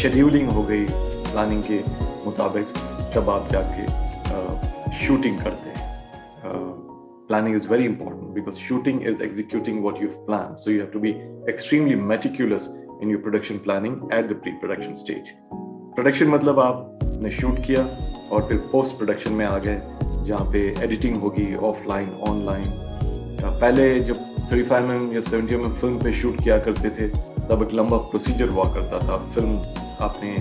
शेड्यूलिंग हो गई प्लानिंग के मुताबिक, तब आप जाके शूटिंग करते हैं। Planning is very important because shooting is executing what you've planned. So you have to be extremely meticulous in your production planning at the pre-production stage. Production मतलब आपने शूट किया और फिर पोस्ट प्रोडक्शन में आ गए, जहाँ पे एडिटिंग होगी ऑफलाइन, ऑनलाइन। पहले जब 35mm या 70mm फिल्म पे शूट किया करते थे तब एक लंबा प्रोसीजर हुआ करता था। फिल्म आपने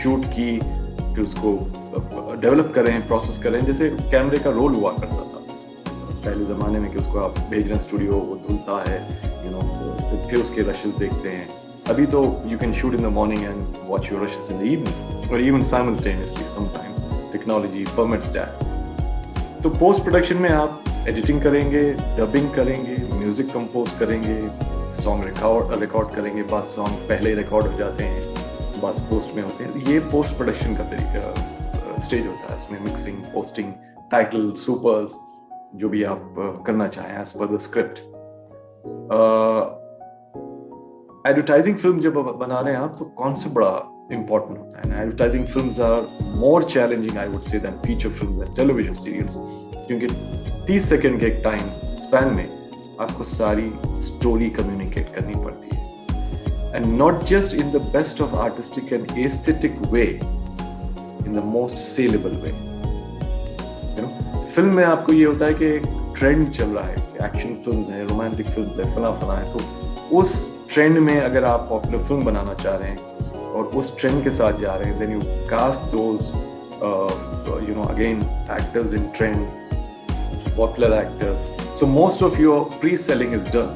शूट की, फिर उसको डेवलप करें, प्रोसेस करें, जैसे कैमरे का रोल हुआ करता था पहले ज़माने में, कि उसको आप भेज रहे हैं स्टूडियो, वो धुलता है, फिर उसके रशेस देखते हैं। अभी तो you can shoot in the morning and watch your rushes in the evening, और even simultaneously sometimes technology permits that. तो पोस्ट प्रोडक्शन में आप एडिटिंग करेंगे, डबिंग करेंगे, म्यूजिक कंपोज करेंगे, सॉन्ग रिकॉर्ड करेंगे। बस सॉन्ग पहले रिकॉर्ड हो जाते हैं, बस पोस्ट में होते हैं। ये पोस्ट प्रोडक्शन का तरीका स्टेज होता है। इसमें मिक्सिंग, पोस्टिंग, टाइटल, सुपर्स, जो भी आप करना चाहें as per the script. Advertising film जब बना रहे हैं आप, तो कॉन्सेप्ट बड़ा इंपॉर्टेंट होता है। Advertising films are more challenging I would say than feature films and television serials, क्योंकि 30 सेकंड के एक टाइम स्पैन में आपको सारी स्टोरी कम्युनिकेट करनी पड़ती है, and not just in the best of artistic and aesthetic way, in the most saleable way. Film में आपको ये होता है कि एक ट्रेंड चल रहा है, एक्शन फिल्म्स हैं, रोमांटिक फिल्म्स हैं, फला है, तो उस ट्रेंड में अगर आप पॉपुलर फिल्म बनाना चाह रहे हैं और उस ट्रेंड के साथ जा रहे हैं, then you cast those again actors in trend, popular actors. So most of your pre-selling is done,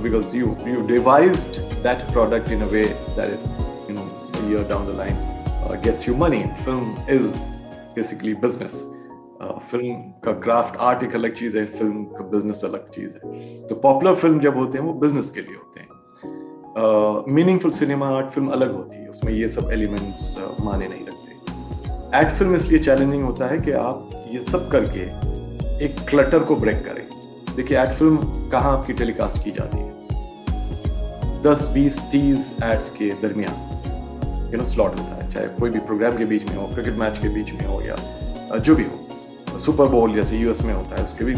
because you devised that product in a way that it, a year down the line gets you money. Film is basically business. Film का craft, art एक अलग चीज है, film का business अलग चीज है. तो पॉपुलर फिल्म जब होते हैं वो बिजनेस के लिए होते हैं. मीनिंगफुल सिनेमा, आर्ट फिल्म अलग होती है, उसमें ये सब एलिमेंट्स माने नहीं रखते. एड फिल्म इसलिए चैलेंजिंग होता है कि आप ये सब करके एक क्लटर को ब्रेक करें. देखिए एड फिल्म कहाँ आपकी टेलीकास्ट की जाती है? 10, 20, 30 एड्स के दरमियान स्लॉट होता है, चाहे कोई भी प्रोग्राम के बीच में हो, क्रिकेट मैच के बीच में हो, या जो भी हो. सुपर बोल जैसे यूएस में होता है, उसके भी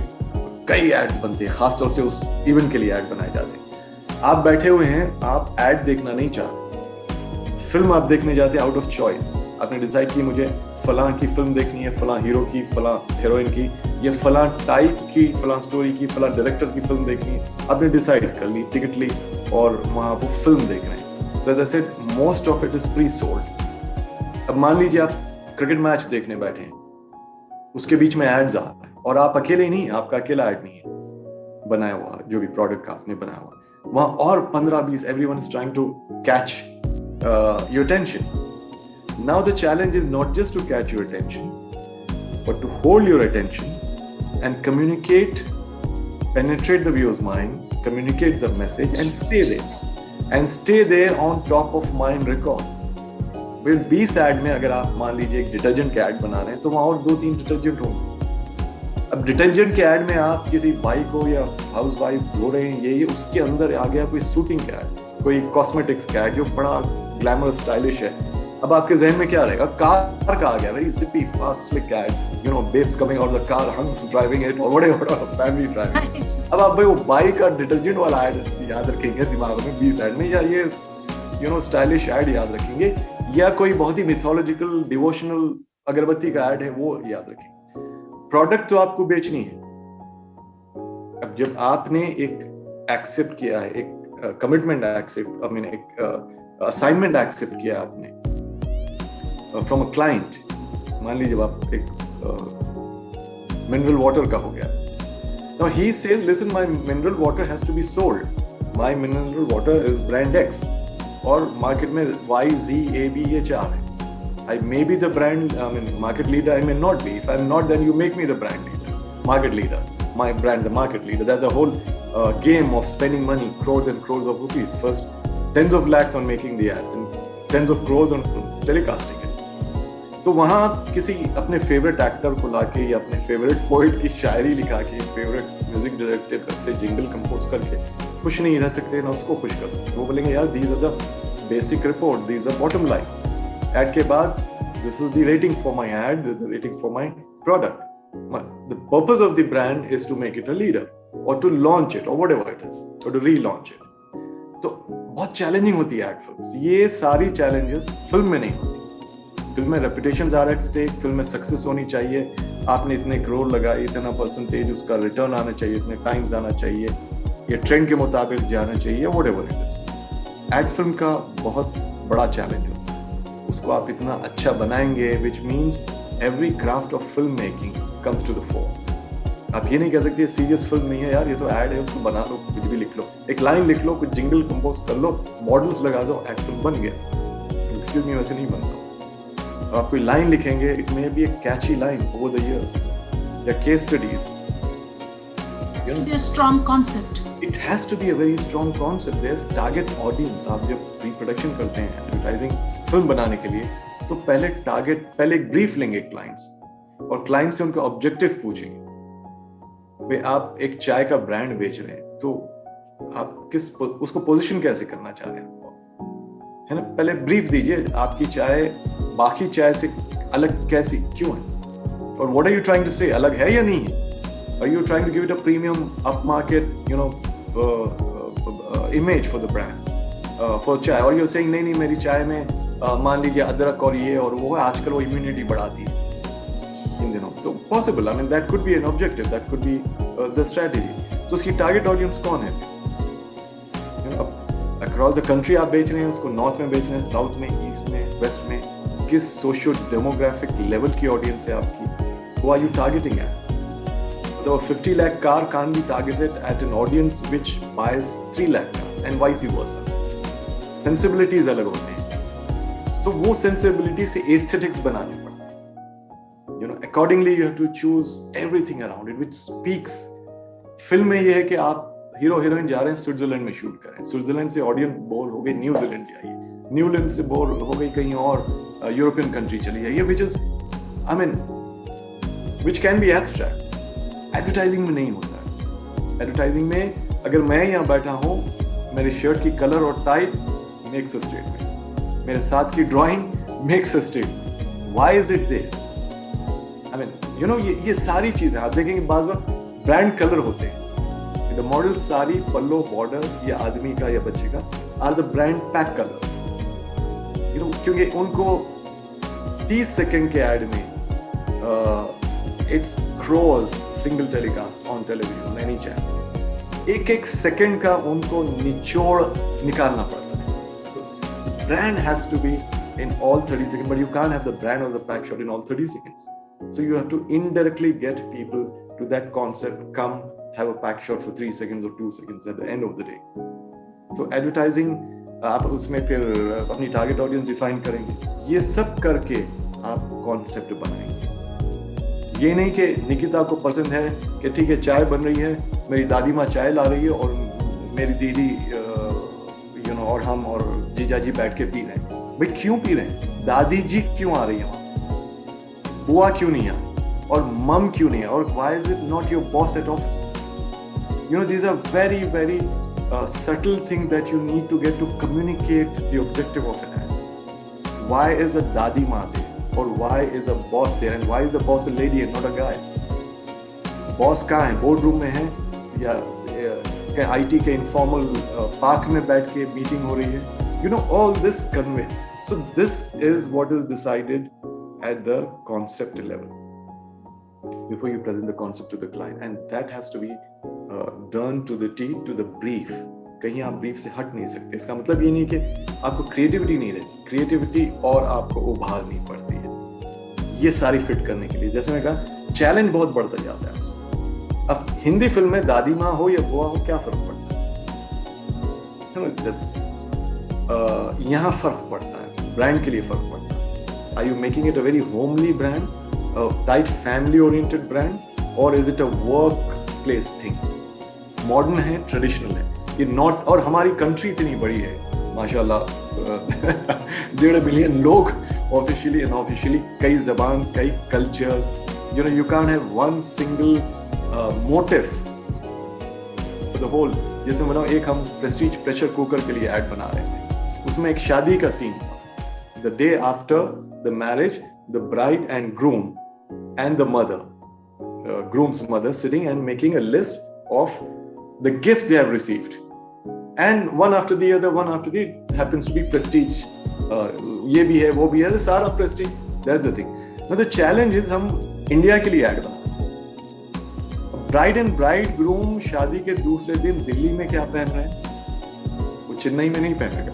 कई एड्स बनते हैं, खासतौर से उस इवेंट के लिए एड बनाए जाते हैं. आप बैठे हुए हैं, आप एड देखना नहीं चाहते, फिल्म आप देखने जाते हैं आउट ऑफ चॉइस. आपने डिसाइड की मुझे फलां की फिल्म देखनी है, फलां हीरो की, फलां हीरोइन की, या फलां टाइप की, फलां स्टोरी की, फलां डायरेक्टर की फिल्म देखनी है. आपने डिसाइड कर ली, टिकट ली और वहाँ वो फिल्म देख रहे हैं. So as I said, most of it is pre sold. अब मान लीजिए आप क्रिकेट मैच देखने बैठे हैं, उसके बीच में एड्स आ रहा है और आप अकेले नहीं, आपका अकेला एड नहीं है बनाया हुआ, जो भी प्रोडक्ट का आपने बनाया हुआ, वहां और 15-20 everyone is trying to catch your attention. Now the challenge is not just to catch your attention, but to hold your attention and communicate, penetrate the viewer's mind, communicate the message and stay there. And stay there on top of mind record. फिर 20 add में अगर आप मान लीजिए एक detergent के add बना रहे हैं तो वहाँ और 2-3 डिटर्जेंट होंगे। अब डिटर्जेंट के ऐड में आप किसी भाई को या हाउस वाइफ धो रहे हैं, ये उसके अंदर आ गया कोई शूटिंग का ऐड, कोई कॉस्मेटिक्स का ऐड जो बड़ा ग्लैमरस स्टाइलिश है। अब आपके जहन में क्या रहेगा? कार का आ गया, very zippy fast slick ad, you know, babes coming out of the car, hunks driving it or whatever, family driving। अब आप भाई वो बाइक का डिटर्जेंट वाला ऐड याद रखेंगे दिमाग में 20 ऐड में, या ये यू नो स्टाइलिश ऐड याद रखेंगे, या कोई बहुत ही मिथोलॉजिकल डिवोशनल अगरबत्ती का ऐड है वो याद रखेंगे। प्रोडक्ट तो आपको बेचनी है। अब जब आपने एक एक्सेप्ट किया है, एक कमिटमेंट एक्सेप्ट, आई मीन एक असाइनमेंट एक्सेप्ट किया आपने फ्रॉम अ क्लाइंट, मान लीजिए आप एक मिनरल वाटर का हो गया, now he says listen my mineral water has to be sold, my mineral water is brand X और मार्केट में Y Z A B ये 4 है, I may be the brand, I mean market leader, I may not be, if I'm not then you make me the brand leader, market leader, my brand the market leader, that's the whole game of spending money, crores and crores of rupees, first tens of lakhs on making the ad and tens of crores on telecasting it। तो वहाँ किसी अपने favourite actor को लाके या अपने favourite poet की शायरी लिखा के, फेवरेट म्यूजिक डायरेक्टर से जिंगल कंपोज करके खुश नहीं रह सकते, ना उसको खुश कर सकते। वो बोलेंगे यार these are the basic report, these are bottom line. Ad के बाद this is the rating for my ad, this is the rating for my product. The purpose of the brand is to make it a leader और to launch it और whatever it is, और to relaunch it. तो बहुत challenging होती है ad films. ये सारी challenges film में नहीं होती। फिल्म में रेपुटेशंस आर एट स्टेक, फिल्म में सक्सेस होनी चाहिए, आपने इतने करोड़ लगाए, इतना परसेंटेज उसका रिटर्न आना चाहिए, इतने टाइम्स आना चाहिए, ये ट्रेंड के मुताबिक जाना चाहिए, whatever it is. Ad film का बहुत बड़ा चैलेंज होता है, उसको आप इतना अच्छा बनाएंगे which means every craft of film making comes to the fore. आप ये नहीं कह सकते सीरियस फिल्म नहीं है यार, ये तो एड है, उसको बना लो, कुछ भी लिख लो, एक लाइन लिख लो, कुछ जिंगल कंपोज कर लो, मॉडल्स लगा दो, एड फिल्म बन गया। एक्सक्यूज मी, वैसे नहीं बनता। आप कोई लाइन लिखेंगे, it may be a catchy line over the years, या case studies, you know, a strong concept, it has to be a very strong concept, there's target audience। आप जब प्री प्रोडक्शन करते हैं एडवर्टाइजिंग फिल्म बनाने के लिए, तो पहले एक ब्रीफ लेंगे क्लाइंट से, और क्लाइंट से उनका ऑब्जेक्टिव पूछेंगे। भाई आप एक चाय का ब्रांड बेच रहे हैं, तो आप उसको पोजीशन कैसे करना चाह रहे हैं, है ना? पहले ब्रीफ दीजिए, आपकी चाय बाकी चाय से अलग कैसी क्यों है, और what are you trying to say, अलग है या नहीं है? Are you trying to give it a premium upmarket, you know, image for the brand, for chai, or you're saying नहीं मेरी चाय में मान लीजिए अदरक और ये और वो है, आजकल वो इम्यूनिटी बढ़ाती है इन दिनों, तो possible, I mean that could be an objective, that could be the strategy. तो उसकी टारगेट ऑडियंस कौन है? अक्रॉस द कंट्री आप बेच रहे हैं, उसको नॉर्थ में बेच रहे हैं, साउथ में, ईस्ट में, वेस्ट में, किस सोशियो डेमोग्राफिक लेवल की ऑडियंस है आपकी, वो are you targeting at? So a 50 lakh car can't be targeted at an audience which buys 3 lakh cars and vice versa. Sensibilities अलग होते हैं, so वो sensibility से aesthetics बनाने पड़ते हैं। You know, accordingly you have to choose everything around it which speaks। Film में ये है कि आप हीरो हीरोइन जा रहे हैं स्विट्जरलैंड में शूट करें, स्विट्जरलैंड से ऑडियंस बोर हो गई, न्यूजीलैंड जाइए, न्यूजीलैंड से बोर हो गई कहीं और यूरोपियन कंट्री चली जाइए, which is, I mean, which can be abstract। Advertising में नहीं होता है। एडवर्टाइजिंग में अगर मैं यहाँ बैठा हूँ, मेरी शर्ट की कलर और टाई मेक्स अ स्टेटमेंट, मेरे साथ की drawing makes a statement, why is it there? I mean you know, ये सारी चीजें आप देखेंगे, बाज़ वक्त ब्रांड कलर होते हैं, द मॉडल साड़ी, पल्लो, बॉर्डर, या आदमी का या बच्चे का are the brand pack colours, you know, क्योंकि उनको 30 सेकंड के ऐड में it's crores single telecast on television on any channel, एक सेकंड का उनको निचोड़ निकालना पड़ता है। So brand has to be in all 30 seconds, but you can't have the brand or the pack shot in all 30 seconds. So you have to indirectly get people to that concept, come have a pack shot for 3 seconds or 2 seconds at the end of the day. So advertising, आप उसमें फिर अपनी target audience define करेंगे, ये सब करके आप concept बनाएंगे। ये नहीं कि निकिता को पसंद है कि ठीक है चाय बन रही है, मेरी दादी माँ चाय ला रही है और मेरी दीदी और हम और जीजा जी बैठ के पी रहे हैं, भाई क्यों पी रहे हैं? दादी जी क्यों आ रही है वहां, बुआ क्यों नहीं आ, और मम क्यों नहीं है, और why is it not your boss at office? These are very, very subtle things that you need to get to communicate the objective of an ad. Why is a dadi ma there, or why is a boss there, and why is the boss a lady and not a guy? Boss कहाँ है? Board room में है या IT के informal park में बैठ के meeting हो रही है? All this convey. So this is what is decided at the concept level before you present the concept to the client, and that has to be done to the T, to the brief. कहीं आप brief से हट नहीं सकते. इसका मतलब ये नहीं कि आपको क्रिएटिविटी नहीं रहती, क्रिएटिविटी और आपको उभारनी पड़ती है ये सारी फिट करने के लिए. जैसे मैं कहा, चैलेंज बहुत बढ़ता जाता है उसमें. अब हिंदी फिल्म में दादी माँ हो या बुआ हो, क्या फर्क पड़ता है? यहाँ फर्क पड़ता है, ब्रांड के लिए फर्क पड़ता है. Are you making it a very homely brand, tight family oriented brand, or is it a work place thing? Modern है, ट्रेडिशनल है. ये नॉट, और हमारी कंट्री इतनी बड़ी है माशाल्लाह, 1.5 बिलियन लोग, ऑफिशियली अनऑफिशियली, कई जबान, कई cultures. You can't have one single motive for the whole. जैसे बताओ, एक हम प्रेस्टीज प्रेशर कुकर के लिए ऐड बना रहे थे, उसमें एक शादी का सीन था. The day after the marriage, the bride and groom and the mother, groom's mother, sitting and making a list of the gifts they have received, and one after the other happens to be prestige. ये भी है, वो भी है, सारा prestige. That's the thing. Now the challenge is, हम India के लिए ऐड बना, ब्राइड एंड ब्राइड ग्रूम शादी के दूसरे दिन दिल्ली में क्या पहन रहे हैं, वो चेन्नई में नहीं पहनेगा.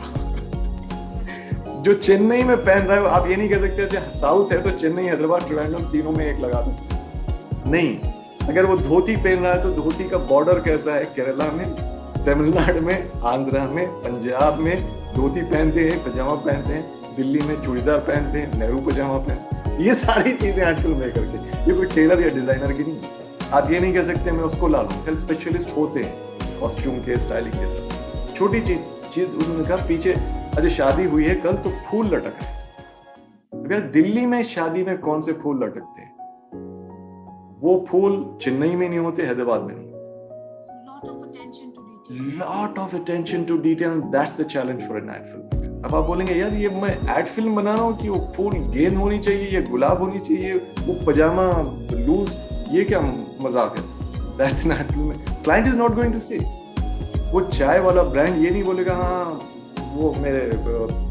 जो चेन्नई में पहन रहा है, आप ये नहीं कह सकते साउथ है तो चेन्नई, हैदराबाद, ट्रिवेंड्रम, तीनों में एक लगा दो. नहीं, अगर वो धोती पहन रहा है तो धोती का बॉर्डर कैसा है, केरला में, तमिलनाडु में, आंध्रा में, पंजाब में धोती पहनते हैं, पजामा पहनते हैं, दिल्ली में चूड़ीदार पहनते हैं, नेहरू पजामा पहनते हैं. ये सारी चीजें आज फिल्म मेकर के, ये कोई टेलर या डिजाइनर की नहीं. आप ये नहीं कह सकते मैं उसको ला लूं. हेल्थ स्पेशलिस्ट होते हैं कॉस्ट्यूम के, स्टाइलिंग के साथ. छोटी चीज उन्होंने कहा, पीछे अच्छा शादी हुई है कल तो फूल लटक रहे. अगर दिल्ली में शादी में कौन से फूल लटकते हैं? वो फूल चेन्नई में नहीं होते, हैदराबाद में नहीं. Lot of attention to detail, and that's the challenge for an ad film. अब आप बोलेंगे, यार ये मैं ad film बना रहा हूँ कि वो फूल गेंद होनी चाहिए, ये गुलाब होनी चाहिए, वो पजामा लूज, ये क्या मजाक है? That's an ad film. Client is not going to say. वो चाय वाला ब्रांड ये नहीं बोलेगा, हाँ वो मेरे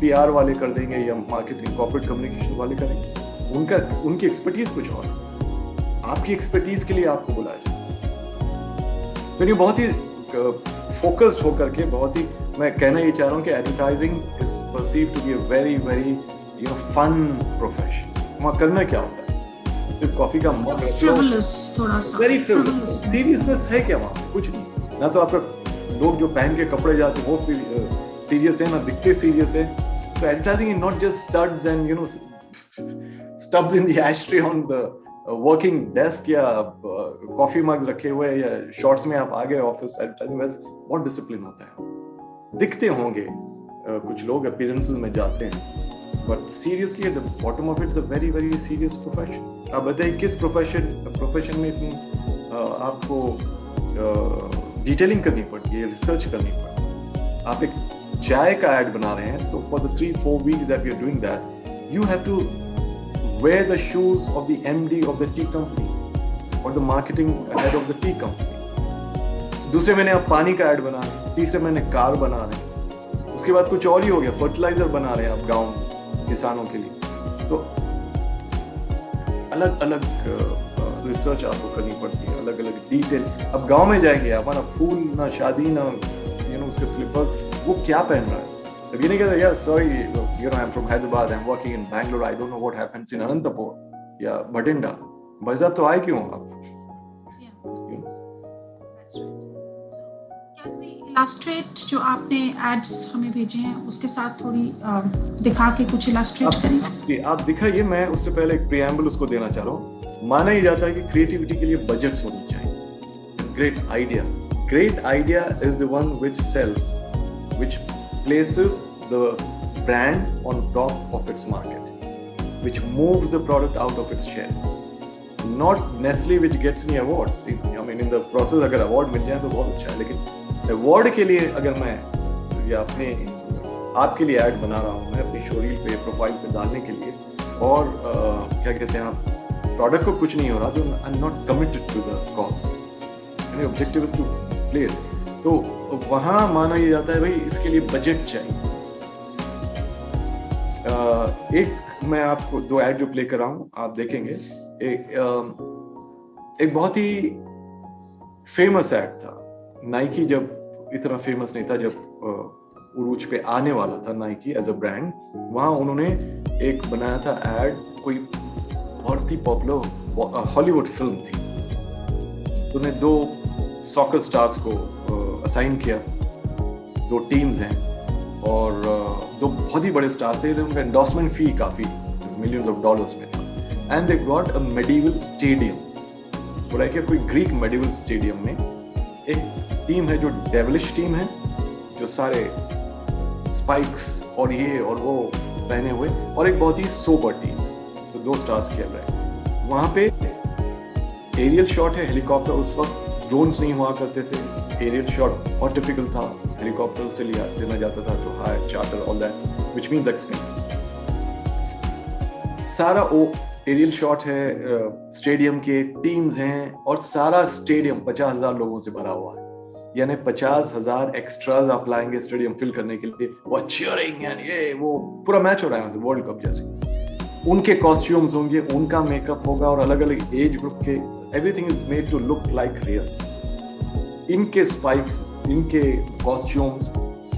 PR वाले कर देंगे या मार्केटिंग कॉर्पोरेट कम्युनिकेशन वाले करेंगे. उनकी एक्सपर्टीज कुछ और, आपकी एक्सपर्टीज के लिए आपको बुलाया जाए. तो ये बहुत ही फोकस्ड होकर के, बहुत ही, मैं कहना ये चाह रहा हूँ कि advertising is perceived to be a very very fun profession. वहाँ करना क्या होता है? सिर्फ कॉफी का मग रखो, थोड़ा सा वेरी फ्रिवलस. सीरियसनेस है क्या वहाँ? कुछ नहीं. ना तो आपका लोग जो पहन के कपड़े जाते हैं वो सीरियस है, ना दिखते सीरियस है. तो advertising is not just studs and stubs in the ashtray on the working desk, या कॉफी मग रखे हुए, या शॉर्ट्स में आप आ गए ऑफिस. एडवर्टाइजिंग में बहुत डिसिप्लिन होता है. दिखते होंगे कुछ लोग अपीयरेंसेस में जाते हैं, but seriously at the bottom of it's a very very serious profession. आप बताइए किस प्रोफेशन में इतनी आपको डिटेलिंग करनी पड़ती है, रिसर्च करनी पड़ती है. आप एक चाय का ऐड बना रहे हैं, तो for the 3-4 weeks that you're doing that, you have to wear the shoes of the MD of the tea company or the marketing head of the tea company. दूसरे महीने आप पानी का ऐड बना रहे हैं, तीसरे महीने कार बना रहे हैं, उसके बाद कुछ और ही हो गया, फर्टिलाइजर बना रहे हैं आप गांव किसानों के लिए. तो अलग अलग रिसर्च आपको करनी पड़ती है, अलग अलग डिटेल. अब गांव में जाएंगे आप, ना फूल, ना शादी, ना उसके स्लीपर्स, वो क्या पहन रहा है? अब ये नहीं कहता, यार sorry I'm from Hyderabad, I'm working in Bangalore, I don't know what happens in Anantapur या भटिंडा. भाई साहब तो आए क्यों आप? इलास्ट्रेट जो आपने एड्स हमें भेजे हैं उसके साथ थोड़ी दिखा के कुछ इलास्ट्रेट करें. आप दिखाइए. मैं उससे पहले एक प्रीएम्बल उसको देना चाह रहा हूँ. माना ही जाता है कि क्रिएटिविटी के लिए बजट्स होनी चाहिए. Great idea, great idea is the one which sells, which places the brand on top of its market, which moves the product out of its shell. Not necessarily which gets me awards. I mean, in the process अगर award मिल जाए तो बहुत अच्छा है, लेकिन award के लिए अगर मैं या अपने आपके लिए ad बना रहा हूँ, मैं अपनी शोरील पे प्रोफाइल पे डालने के लिए, और क्या कहते हैं आप, प्रोडक्ट को कुछ नहीं हो रहा, तो I am not committed to the cause, यानी ऑब्जेक्टिव इज टू प्लेस, तो वहाँ माना ये जाता है भाई इसके लिए बजट चाहिए। एक मैं आपको 2 ऐड जो प्ले कर रहा हूँ आप देखेंगे, एक बहुत ही फेमस ऐड था। नाइकी जब इतना फेमस नहीं था, जब उरूज पे आने वाला था नाइकी एज अ ब्रांड, वहाँ उन्होंने एक बनाया था ऐड, कोई बहुत ही पॉपुलर हॉलीवुड फिल्म थी, तो उन्हें 2 सॉकर स्टार्स को असाइन किया, 2 टीम्स हैं और 2 बहुत ही बड़े स्टार्स थे, उनका एंडोर्समेंट फी काफी मिलियंस ऑफ डॉलर्स में था, and they got a medieval stadium. बोला कि कोई ग्रीक मेडिवल स्टेडियम में एक टीम है जो डेविलिश टीम है, जो सारे स्पाइक्स और ये और वो पहने हुए, और एक बहुत ही सोबर टीम, तो 2 स्टार्स खेल रहे हैं। वहां पे एरियल शॉट है, हेलीकॉप्टर, उस वक्त ड्रोन्स नहीं हुआ करते थे, एरियल शॉट बहुत डिफिकल्ट था, हेलीकॉप्टर से लेना जाता था, तो hire charter all that which means expense. सारा वो एरियल शॉट है, स्टेडियम के टीम्स हैं, और सारा स्टेडियम 50,000 लोगों से भरा हुआ है, यानी 50,000 एक्स्ट्राज आप लाएंगे स्टेडियम फिल करने के लिए, वो चीयरिंग एंड ये वो पूरा मैच हो रहा है वर्ल्ड कप जैसे। उनके कॉस्ट्यूम्स होंगे, उनका मेकअप होगा, और अलग अलग एज ग्रुप के, everything is made to look like real. इनके स्पाइक्स, इनके कॉस्ट्यूम्स,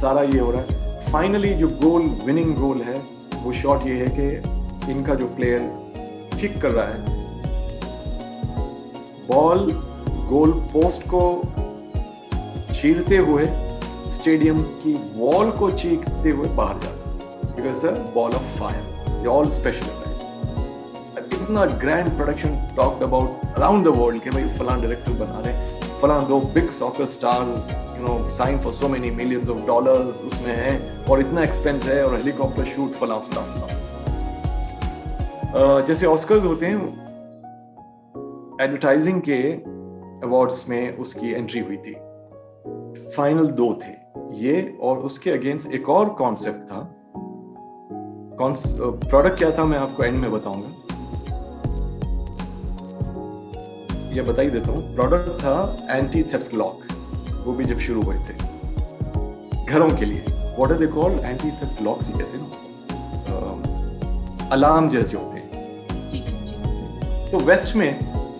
सारा ये हो रहा है। फाइनली जो गोल, विनिंग गोल है, वो शॉट ये है कि इनका जो प्लेयर किक कर रहा है, बॉल गोल पोस्ट को चीरते हुए स्टेडियम की वॉल को चीरते हुए बाहर जाता, because ball of fire, all special effects. इतना grand production talked about around the world कि भाई फलां डायरेक्टर बना रहे, फलां 2 big soccer stars, you know, sign for so many millions of dollars उसमें है, और इतना एक्सपेंस है, और हेलीकॉप्टर शूट फलां फलां फलां। जैसे ऑस्कर्स होते हैं, एडवर्टाइजिंग के अवार्ड्स में उसकी एंट्री हुई थी, फाइनल 2 थे ये, और उसके अगेंस्ट एक और कॉन्सेप्ट था। प्रोडक्ट क्या था मैं आपको एंड में बताऊंगा, ये बता ही देता हूं। प्रोडक्ट था एंटी थेफ्ट लॉक, वो भी जब शुरू हुए थे घरों के लिए। What are they called? Anti theft locks ही कहते हैं, अलार्म जैसे होते हैं। तो वेस्ट में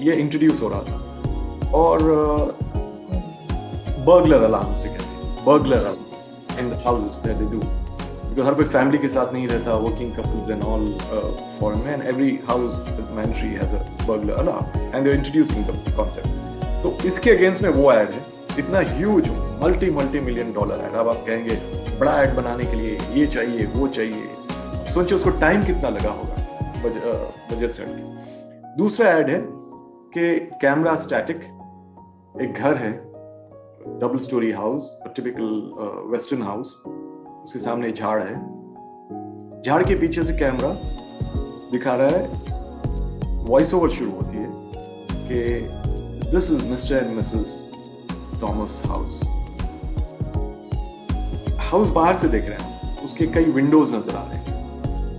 ये इंट्रोड्यूस हो रहा था, और बर्गलर अलार्म से कहते हैं, burglar alarm in the houses that they do, because हर कोई फैमिली के साथ नहीं रहता, working couples and all foreign man, every house menagerie has a burglar alarm and they are introducing the concept. तो इसके अगेंस्ट में वो ऐड है, इतना huge multi million dollar ad. अब आप कहेंगे बड़ा ऐड बनाने के लिए ये चाहिए वो चाहिए, सोचिए उसको टाइम कितना लगा होगा बजट सेट के। दूसरा ऐड है कि कैमरा स्टैटिक, एक घर है, double storey house, typical western house, उसके सामने झाड़ है, झाड़ के पीछे से कैमरा दिखा रहा है, वॉइस ओवर शुरू होती है कि this is mister and Mrs Thomas house. House बाहर से देख रहे हैं, उसके कई विंडोज नजर आ रहे हैं,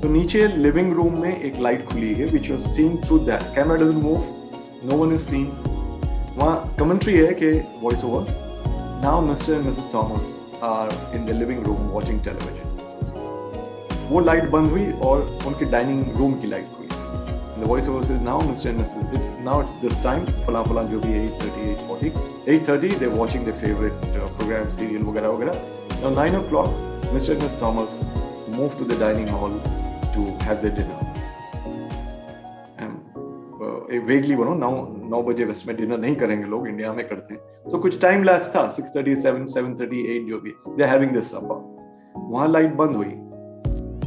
तो नीचे लिविंग रूम में एक लाइट खुली है which was seen through that, camera doesn't move, no one is seen। वहाँ कमेंट्री है कि voice over, now Mr. and Mrs. Thomas are in the living room watching television। वो लाइट बंद हुई और उनकी डाइनिंग रूम की लाइट हुई, the voice over says now Mr. and Mrs. it's this time फलां जो भी है 8:30 they're watching their favorite program, serial वगैरह वगैरह। Now 9 o'clock Mr. and Mrs. Thomas move to the dining hall to have their dinner। Vaguely बनो 9 बजे waste में dinner नहीं करेंगे लोग, इंडिया में करते हैं, तो कुछ टाइम लैप्स था, 6:30, 7, 7:30, 8 जो भी, दे आर हैविंग दिस सपर। वहां लाइट बंद हुई,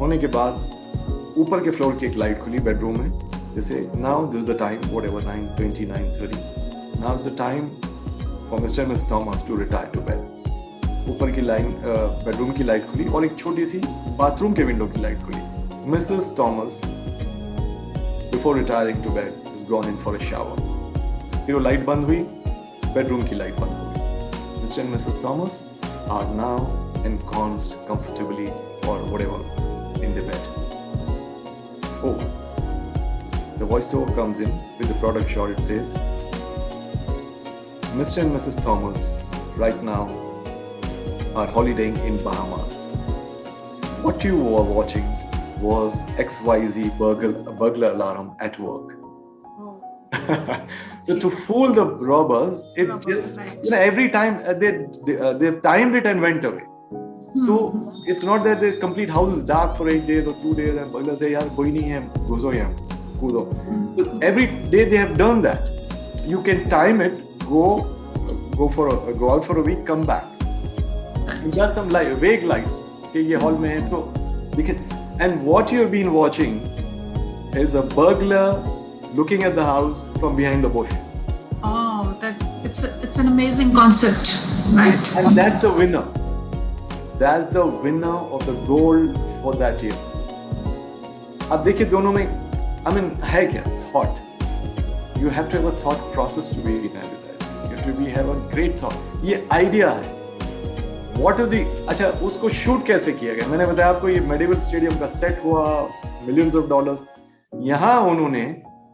होने के बाद ऊपर के फ्लोर की एक लाइट खुली बेडरूम में, जैसे now this the time, whatever 9:20, 9:30, now is the time for Mr. and Miss Thomas to retire to bed. ऊपर की लाइन बेडरूम की लाइट खुली और एक छोटी सी बाथरूम के विंडो की लाइट खुली. Mrs. Thomas, before retiring to bed, has gone in for a shower. फिर वो लाइट बंद हुई, बेडरूम की लाइट बंद हो गई. Mr. and Mrs. Thomas are now ensconced comfortably or whatever in the bed. Oh, the voiceover comes in with the product shot. It says, Mr. and Mrs. Thomas right now are holidaying in Bahamas. What you were watching was XYZ burglar alarm at work. So to fool the robbers, every time they timed it and went away. So it's not that the complete house is dark for 8 days or 2 days and burglars say, "Yaar, koi nahi hai, ghuso hi hum, koodo." So every day they have done that. You can time it, go out for a week, come back. You got some vague lights. Okay, ye hall mein hai, so they can. And what you have been watching is a burglar looking at the house from behind the bush. Oh, it's an amazing concept, right? And that's the winner. That's the winner of the gold for that year. अब देखिए दोनों में, I mean, है क्या thought? You have to have a thought process to be in that. You have to have a great thought. ये idea है. What are the? अच्छा उसको shoot कैसे किया गया? मैंने बताया आपको ये medieval stadium का set हुआ, millions of dollars. यहाँ उन्होंने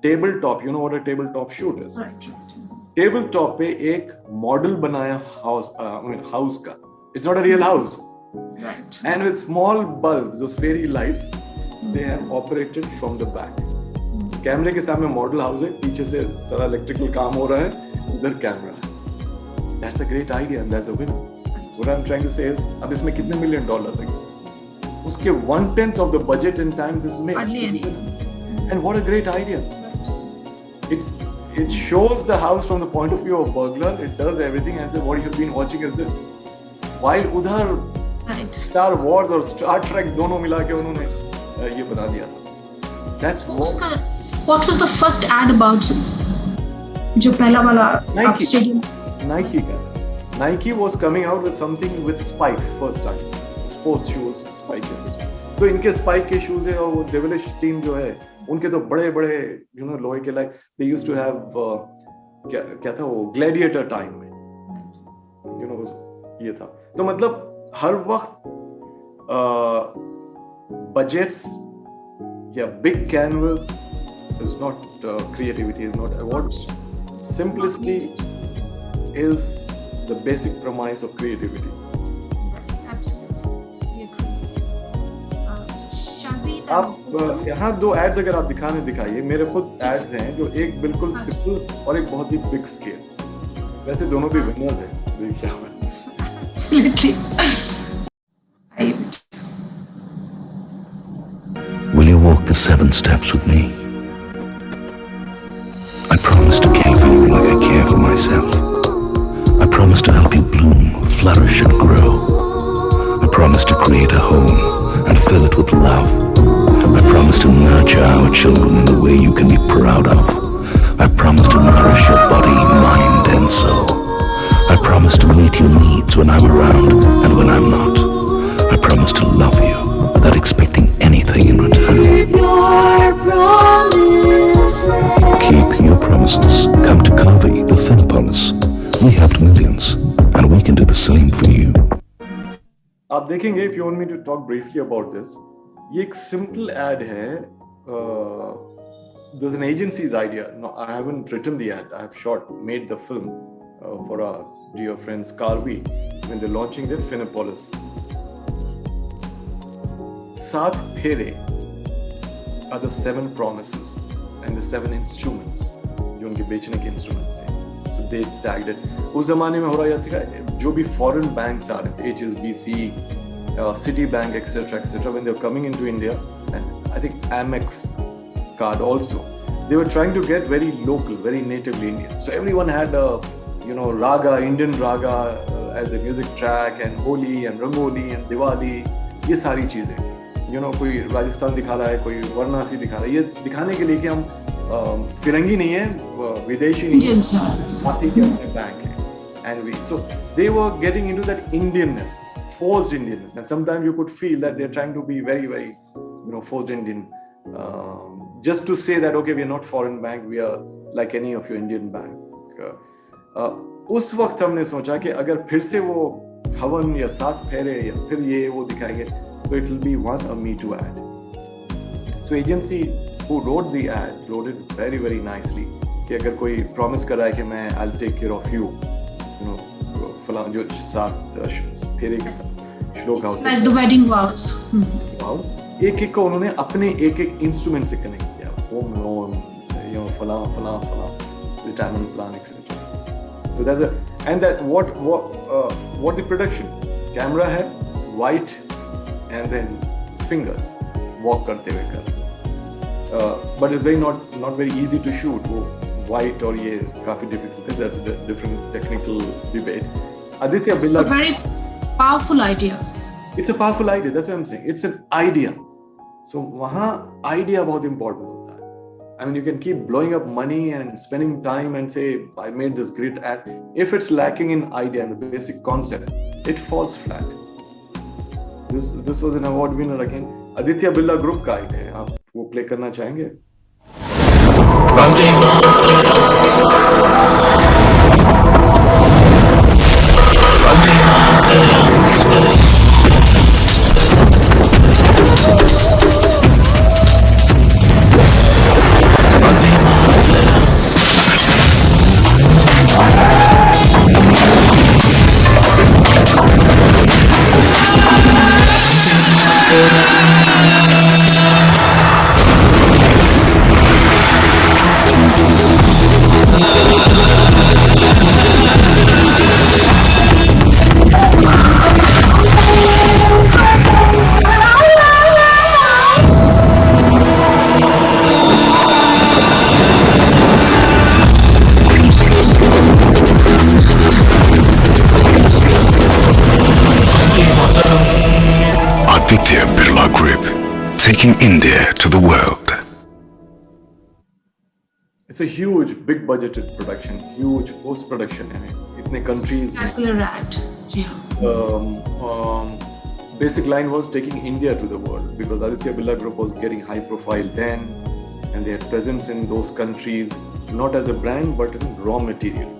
table top, you know what a table top shoot is? Table top पे एक मॉडल बनाया हाउस का. It's not a real house. Right. And with small bulbs, those fairy lights, they have operated from the back. कैमरे के सामने model house है, पीछे से सारा इलेक्ट्रिकल काम हो रहा है, उधर कैमरा है. That's a great idea and that's the winner. What I'm trying to say is, अब इसमें कितने $1 million लगे? उसके 1/10 of the budget and time this is made. And what a great idea! It shows the house from the point of view of burglar. It does everything and says what you've been watching is this. While उधर Star Wars और Star Trek दोनों मिला के उन्होंने ये बना दिया था. That's what was the first ad about? जो पहला वाला stadium. Nike का. Nike was coming out with something with spikes first time. Sports shoes, spike के. तो इनके spike के shoes है और Devilish team जो है, उनके तो बड़े लोहे के they used to have क्या था वो Gladiator time में. ये था. तो मतलब हर वक्त budgets या big canvas is not creativity, is not awards. Simplicity is the basic premise of creativity. Absolutely. Shall we? आप यहाँ 2 ads अगर आप दिखाइए. मेरे खुद ads हैं जो एक बिल्कुल simple और एक बहुत ही big scale. वैसे दोनों भी winners हैं. देखिए. Absolutely. Will you walk the 7 steps with me? I promise to care for you like I care for myself. I promise to help you bloom, flourish and grow. I promise to create a home and fill it with love. I promise to nurture our children in the way you can be proud of. I promise to nourish your body, mind and soul. I promise to meet your needs when I'm around and when I'm not. I promise to love you without expecting anything in return. Keep your promises. Keep your promises. Come to Kavi, the Fin Promise. We helped millions and we can do the same for you. आप देखेंगे, if you want me to talk briefly about this, ये एक simple ad है. There's an agency's idea. No, I haven't written the ad. I have made the film for our dear friends Carvi when they're launching their Finapolis. 7 फेरे are the 7 promises and the 7 instruments जो उनके बेचने के instruments हैं. So they tagged it. उस जमाने में हो रहा था जो भी foreign banks आ रहे थे, HSBC, Citibank, etc., when they were coming into India, and I think Amex card also, they were trying to get very local, very natively Indian. So everyone had a raga, Indian raga as a music track, and Holi and Rangoli and Diwali, ये सारी चीजें. कोई राजस्थान दिखा रहा है, कोई वाराणसी दिखा रहा है. ये दिखाने के लिए कि हम फिरंगी नहीं है, विदेशी नहीं है, हाथी के अपने बैंक है. and so they were getting into that Indianness, forced Indianness, and sometimes you could feel that they're trying to be very, very, forced Indian, just to say that okay, we are not foreign bank, we are like any of your Indian bank. उस वक्त हमने सोचा कि अगर फिर से वो हवन या 7 फेरे या फिर ये वो दिखाएंगे तो it will be a Me Too ad. So agency who wrote the ad wrote it very, very nicely कि अगर कोई प्रॉमिस कर रहा है कि मैं I'll take care of you, फलां जो 7 फेरे के साथ श्लोक It's like the wedding vows. एक को उन्होंने अपने एक इंस्ट्रूमेंट से कनेक्ट किया, होम लोन, फलां retirement plan etcetera. So that's and that what the production camera had white and then fingers walk करते हुए but it's not very easy to shoot वो white और ये काफी difficult है. That's a different technical debate. Aditya Birla, It's a very powerful idea. It's a powerful idea. That's what I'm saying. It's an idea. So वहाँ idea बहुत important. I mean, you can keep blowing up money and spending time and say, I made this great ad. If it's lacking in idea and the basic concept, it falls flat. This was an award winner again. Aditya Birla Group का idea है. आप वो play करना चाहेंगे? Aditya Birla Group, taking India to the world. It's a huge, big budgeted production, huge post production in it. Itne countries. Spectacular ad. Yeah. Basic line was taking India to the world because Aditya Birla Group was getting high profile then, and they had presence in those countries not as a brand but in raw material.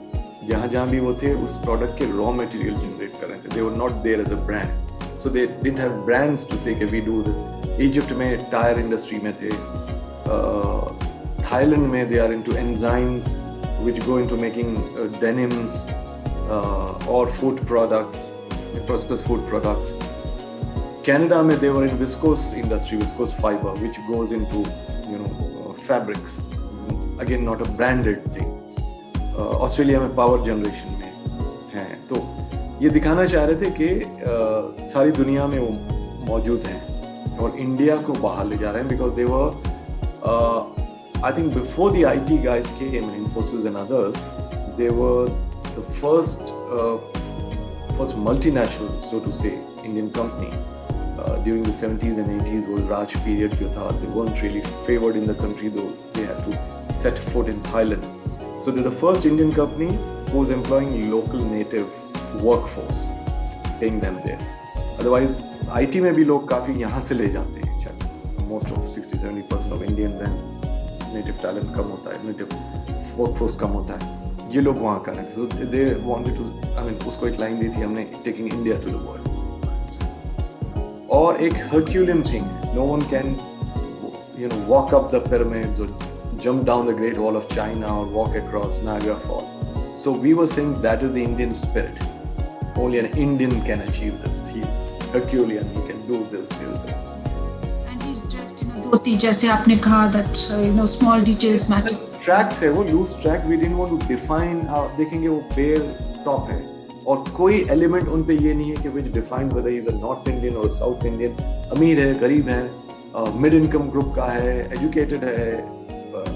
जहाँ भी वो थे उस product के raw material generate कर रहे थे. They were not there as a brand. So they didn't have brands to say कि we do this. Egypt में tire industry में थे. Thailand में they are into enzymes which go into making denims or food products, processed food products. Canada में they were in viscose industry, viscose fiber, which goes into fabrics. Again, not a branded thing. Australia में power generation में हैं. तो ये दिखाना चाह रहे थे कि सारी दुनिया में वो मौजूद हैं और इंडिया को बाहर ले जा रहे हैं because they were I think before the IT guys came, Infosys and others, they were the first multinational, so to say, Indian company. During the 70s and 80s, old Raj period, they weren't really favored in the country, though they had to set foot in Thailand. So they're the first Indian company who was employing local native workforce, paying them there. Otherwise, IT में भी लोग काफी यहाँ से ले जाते हैं. Most of 60-70% of Indians and native talent कम होता है, native workforce कम होता है. ये लोग वहाँ कर रहे थे. So they wanted to, I mean, उसको एक लाइन दी थी हमने, taking India to the world. और एक Herculean thing, no one can, walk up the pyramids or jump down the Great Wall of China or walk across Niagara Falls. So we were saying that is the Indian spirit. Only an Indian can achieve this. He's Herculean. He can do this. And he's dressed in a dhoti, जैसे आपने कहा that small details matter. Tracks है वो loose track. We didn't want to define. देखेंगे वो bare top है और कोई element उन पे ये नहीं है कि which defined whether he's a North Indian or South Indian. अमीर है, गरीब है, mid income group का है, educated है,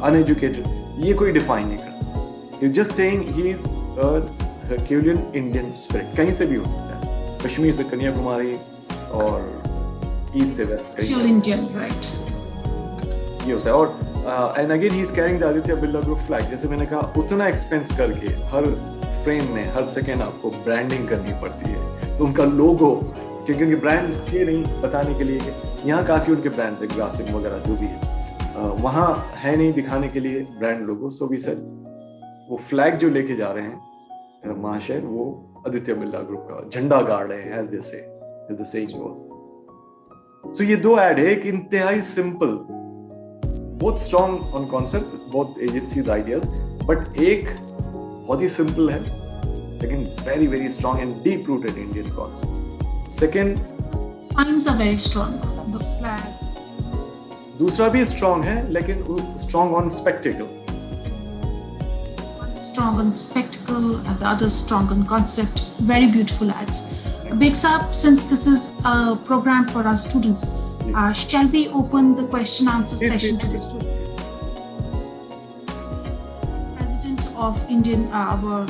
uneducated. ये कोई define नहीं करता. He's just saying he's a Herculean Indian spirit. कहीं से भी हो सकता है. कश्मीर से कन्याकुमारी और ईस्ट से वेस्ट. Actual Indian, right? ये होता है और and again he's carrying the Aditya Birla Group flag. जैसे मैंने कहा उतना expense करके हर फ्रेम में हर सेकेंड आपको ब्रांडिंग करनी पड़ती है, तो उनका लोगो, क्योंकि उनके ब्रांड्स थे नहीं बताने के लिए, यहाँ काफ़ी उनके ब्रांड्स है, ग्रासिम वगैरह जो भी है, वहाँ है नहीं दिखाने के लिए brand logo. So we said वो फ्लैग जो लेके जा रहे हैं महाशय, वो आदित्य बिरला ग्रुप का झंडा गाड़ रहे हैं, एज दे से, द सेइंग वाज। सो ये दो ऐड है, एक इंतहाई सिंपल, बहुत स्ट्रॉन्ग ऑन कॉन्सेप्ट, बहुत एजेंसीज आइडियाज, बट एक बहुत ही सिंपल है लेकिन very very strong and deep rooted Indian concept. Second, signs are very strong, the flag. दूसरा भी स्ट्रॉन्ग है लेकिन strong on spectacled, Strong on spectacle and the other strong on concept. Very beautiful ads. Big Sahab, since this is a program for our students, shall we open the question answer session to the students? President of Indian our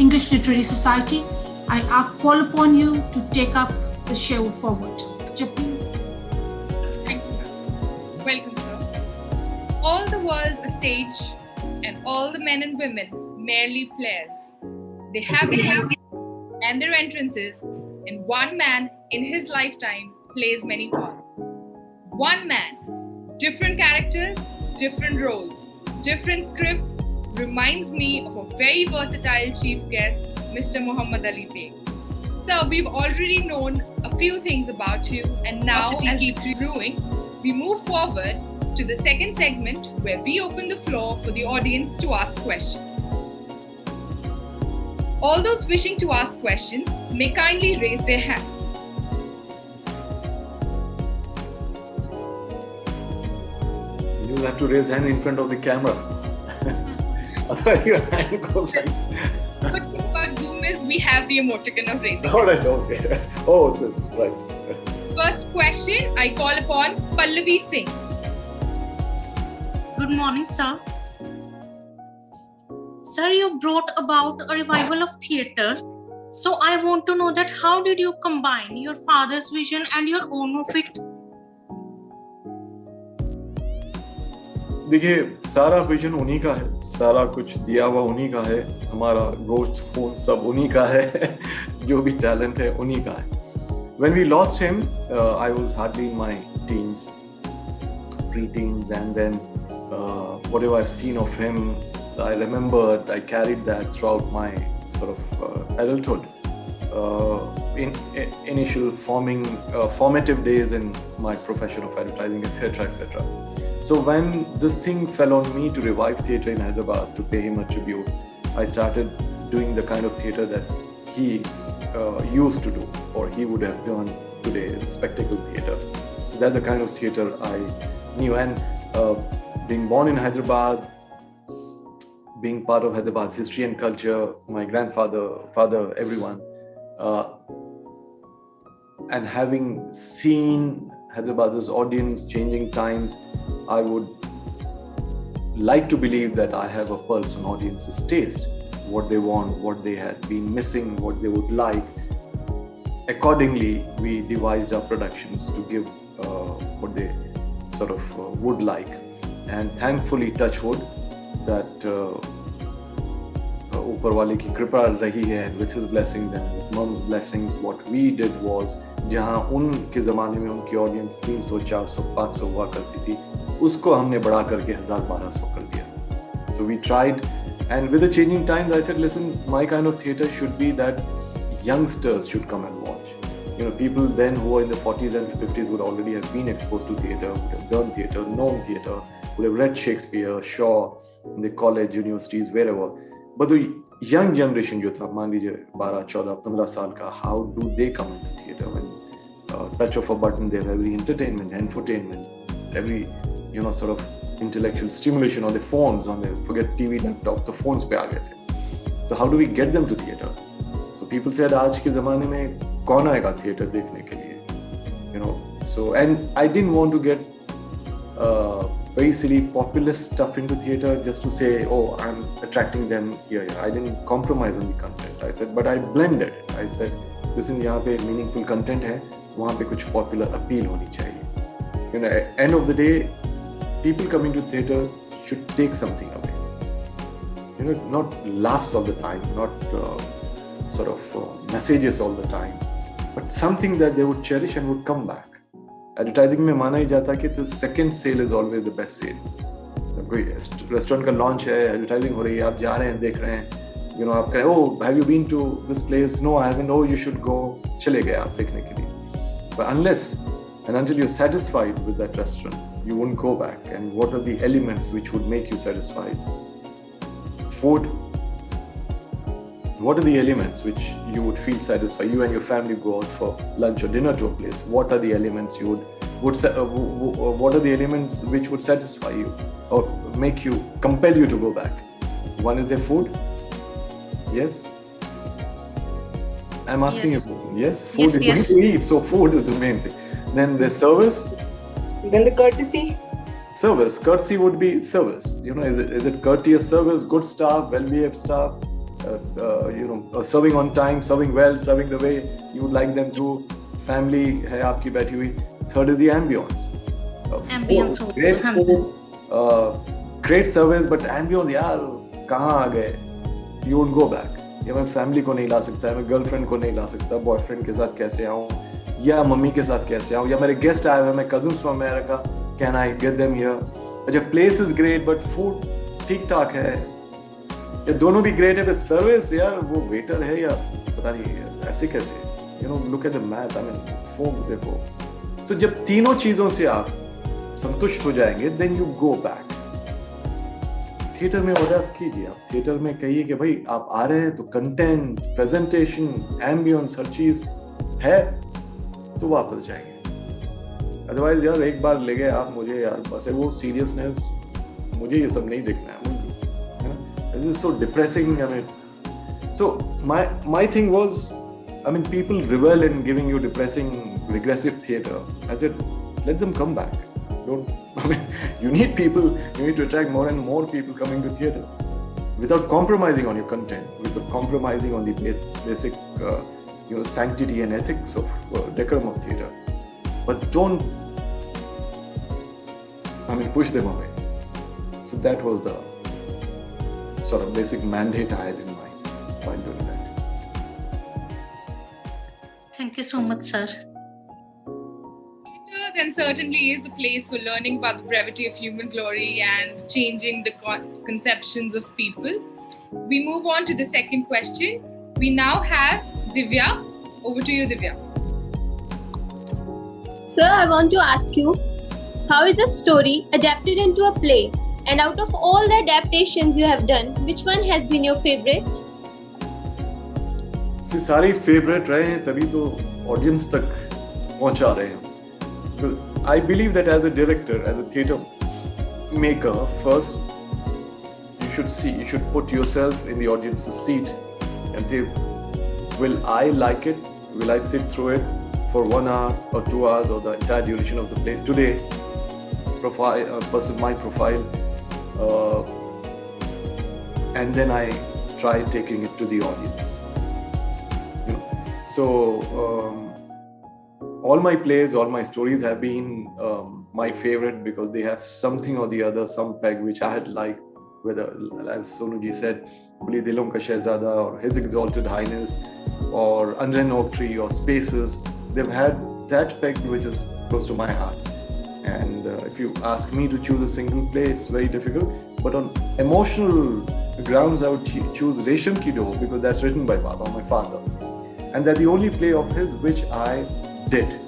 English Literary Society, I call upon you to take up the show forward. Japin. Thank you, ma'am. Welcome, sir. All the world's a stage, and all the men and women merely players. They have their entrances and their entrances, and one man in his lifetime plays many parts. One man, different characters, different roles, different scripts, reminds me of a very versatile chief guest, Mr. Muhammad Ali Beg. Sir, we've already known a few things about you, and now as keeps brewing, we move forward to the second segment where we open the floor for the audience to ask questions. All those wishing to ask questions may kindly raise their hands. you'll have to raise hand in front of the camera. Otherwise your hand goes like. Good thing about Zoom is we have the emoticon of raising. Alright, okay. Oh, this, right. First question, I call upon Pallavi Singh. Good morning, sir. Sir, you brought about a revival of theatre. So I want to know that how did you combine your father's vision and your own of it? देखिए, सारा vision उन्हीं का है, सारा कुछ दिया हुआ उन्हीं का है, हमारा गोश्त खून सब उन्हीं का है, जो भी टैलेंट है उन्हीं का है. When we lost him, I was hardly in my teens, pre-teens, and then whatever I've seen of him, I remembered, I carried that throughout my sort of adulthood. In initial formative days in my profession of advertising, etc., etc. So when this thing fell on me to revive theatre in Hyderabad, to pay him a tribute, I started doing the kind of theatre that he used to do, or he would have done today, spectacle theatre. So that's the kind of theatre I knew. And being born in Hyderabad, being part of Hyderabad's history and culture, my grandfather, father, everyone, and having seen Hyderabad's audience changing times, I would like to believe that I have a pulse on audience's taste, what they want, what they had been missing, what they would like. Accordingly, we devised our productions to give what they sort of would like. And thankfully, touch wood, that Upar Wale ki kripa rahi hai, and with his blessings and with mom's blessings, what we did was, जहाँ उनके ज़माने में उनकी audience 300, 400, 500 हुआ करती थी, उसको हमने बढ़ा करके 1000-1200 कर दिया. So we tried, and with the changing times, I said, listen, my kind of theatre should be that youngsters should come and watch. You know, people then who are in the 40s and 50s would already have been exposed to theatre, would have done theatre, known theatre, would have read Shakespeare, Shaw, in the college, universities, wherever. But the young generation जो था, मान लीजिए 12, 14, 15 साल का, how do they come into theatre when touch of a button they have every entertainment, infotainment, every sort of intellectual stimulation on their phones, on their forget TV, laptop, the phones पे आ गए थे. So how do we get them to theatre? So people said आज के ज़माने में कौन आएगा theatre देखने के लिए? So and I didn't want to get very silly populist stuff into theatre just to say, oh, I'm attracting them here. I didn't compromise on the content. I said, but I blended it. I said, listen, यहाँ पे meaningful content है, वहाँ पे कुछ popular appeal होनी चाहिए. End of the day, people coming to theatre should take something away. not laughs all the time, not messages all the time, but something that they would cherish and would come back. Advertising में माना ही जाता कि the second sale is always the best sale. कोई restaurant का launch है, advertising हो रही है, आप जा रहे हैं, देख रहे हैं, आप कहें, oh, have you been to this place? No, I haven't. Oh, you should go. चले गए आप देखने के लिए. But unless and until you're satisfied with that restaurant, you won't go back. And what are the elements which would make you satisfied? Food. What are the elements which you would feel satisfied? You and your family go out for lunch or dinner to a place. What are the elements you what are the elements which would satisfy you or make you, compel you to go back? One is their food. Yes? I'm asking Yes. you. Yes? Food is going to eat, so food is the main thing. Then the service. Then the courtesy. Service. Courtesy would be service. Is it courteous service, good staff, well-behaved staff, serving on time, serving well, serving the way you would like them to. Family hai aapki बैठी हुई. Third is the ambience. Ambience Food, great food, great service, but ambience, यार कहाँ आ गए? You won't go back. या मैं family को नहीं ला सकता, मैं गर्लफ्रेंड को नहीं ला सकता, बॉयफ्रेंड के साथ कैसे आऊँ, या मम्मी के साथ कैसे आऊँ, या मेरे गेस्ट आए हुए, मैं cousins from America, can I get them here? अच्छा, place is great but food ठीक ठाक है, या दोनों भी ग्रेट है, बट सर्विस यार वो वेटर है या पता नहीं ऐसे कैसे, look at the maths, I mean food देखो. तो जब तीनों चीजों से आप संतुष्ट हो जाएंगे, then you go back. Theatre में ऑर्डर कीजिए, आप थिएटर में कहिए कि भाई आप आ रहे हैं तो कंटेंट, प्रेजेंटेशन, एम्बियंस, हर चीज है, तो वापस जाएंगे. अदरवाइज यार एक बार ले गए आप मुझे, यार बस है वो सीरियसनेस, मुझे ये सब नहीं देखना है. It is so depressing. I mean, so my thing was, I mean, people revel in giving you depressing, regressive theatre. I said, let them come back. You need people, you need to attract more and more people coming to theatre without compromising on your content, without compromising on the basic, sanctity and ethics of decorum of theatre. But don't, push them away. So that was the sort of basic mandate I had in mind while doing that. Thank you so much, sir. Theatre then certainly is a place for learning about the brevity of human glory and changing the conceptions of people. We move on to the second question. We now have Divya. Over to you, Divya. Sir, I want to ask you, how is a story adapted into a play? And out of all the adaptations you have done, which one has been your favorite? See, सारी favorite रहे हैं, तभी तो audience तक पहुंचा रहे हैं. I believe that as a director, as a theatre maker, first you should put yourself in the audience's seat and say, will I like it? Will I sit through it for 1 hour or 2 hours or the entire duration of the play? Today, my profile. And then I try taking it to the audience. So all my plays, all my stories have been my favorite because they have something or the other, some peg which I had liked, whether, as Sonuji said, Kuli Dilon Ka Shehzada or His Exalted Highness or Under an Oak Tree or Spaces. They've had that peg which is close to my heart. And if you ask me to choose a single play, it's very difficult. But on emotional grounds, I would choose Resham Ki Door because that's written by Baba, my father. And that's the only play of his which I did.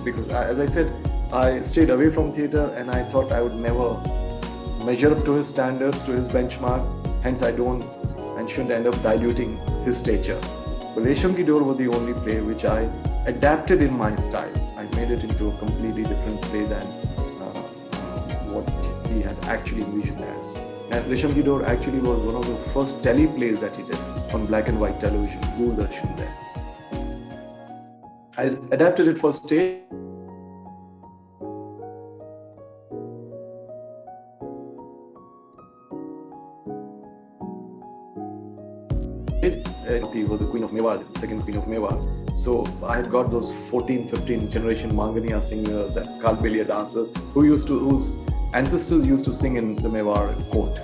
Because as I said, I stayed away from theatre and I thought I would never measure up to his standards, to his benchmark. Hence, I don't and shouldn't end up diluting his stature. But Resham Ki Door was the only play which I adapted in my style. I made it into a completely different play than what he had actually envisioned as. And Resham Ki Door actually was one of the first tele plays that he did on black and white television, Doordarshan there. I adapted it for stage. He was the Queen of Mewar, the second Queen of Mewar. So I had got those 14, 15 generation Mangania singers and Kalbelia dancers whose ancestors used to sing in the Mewar court.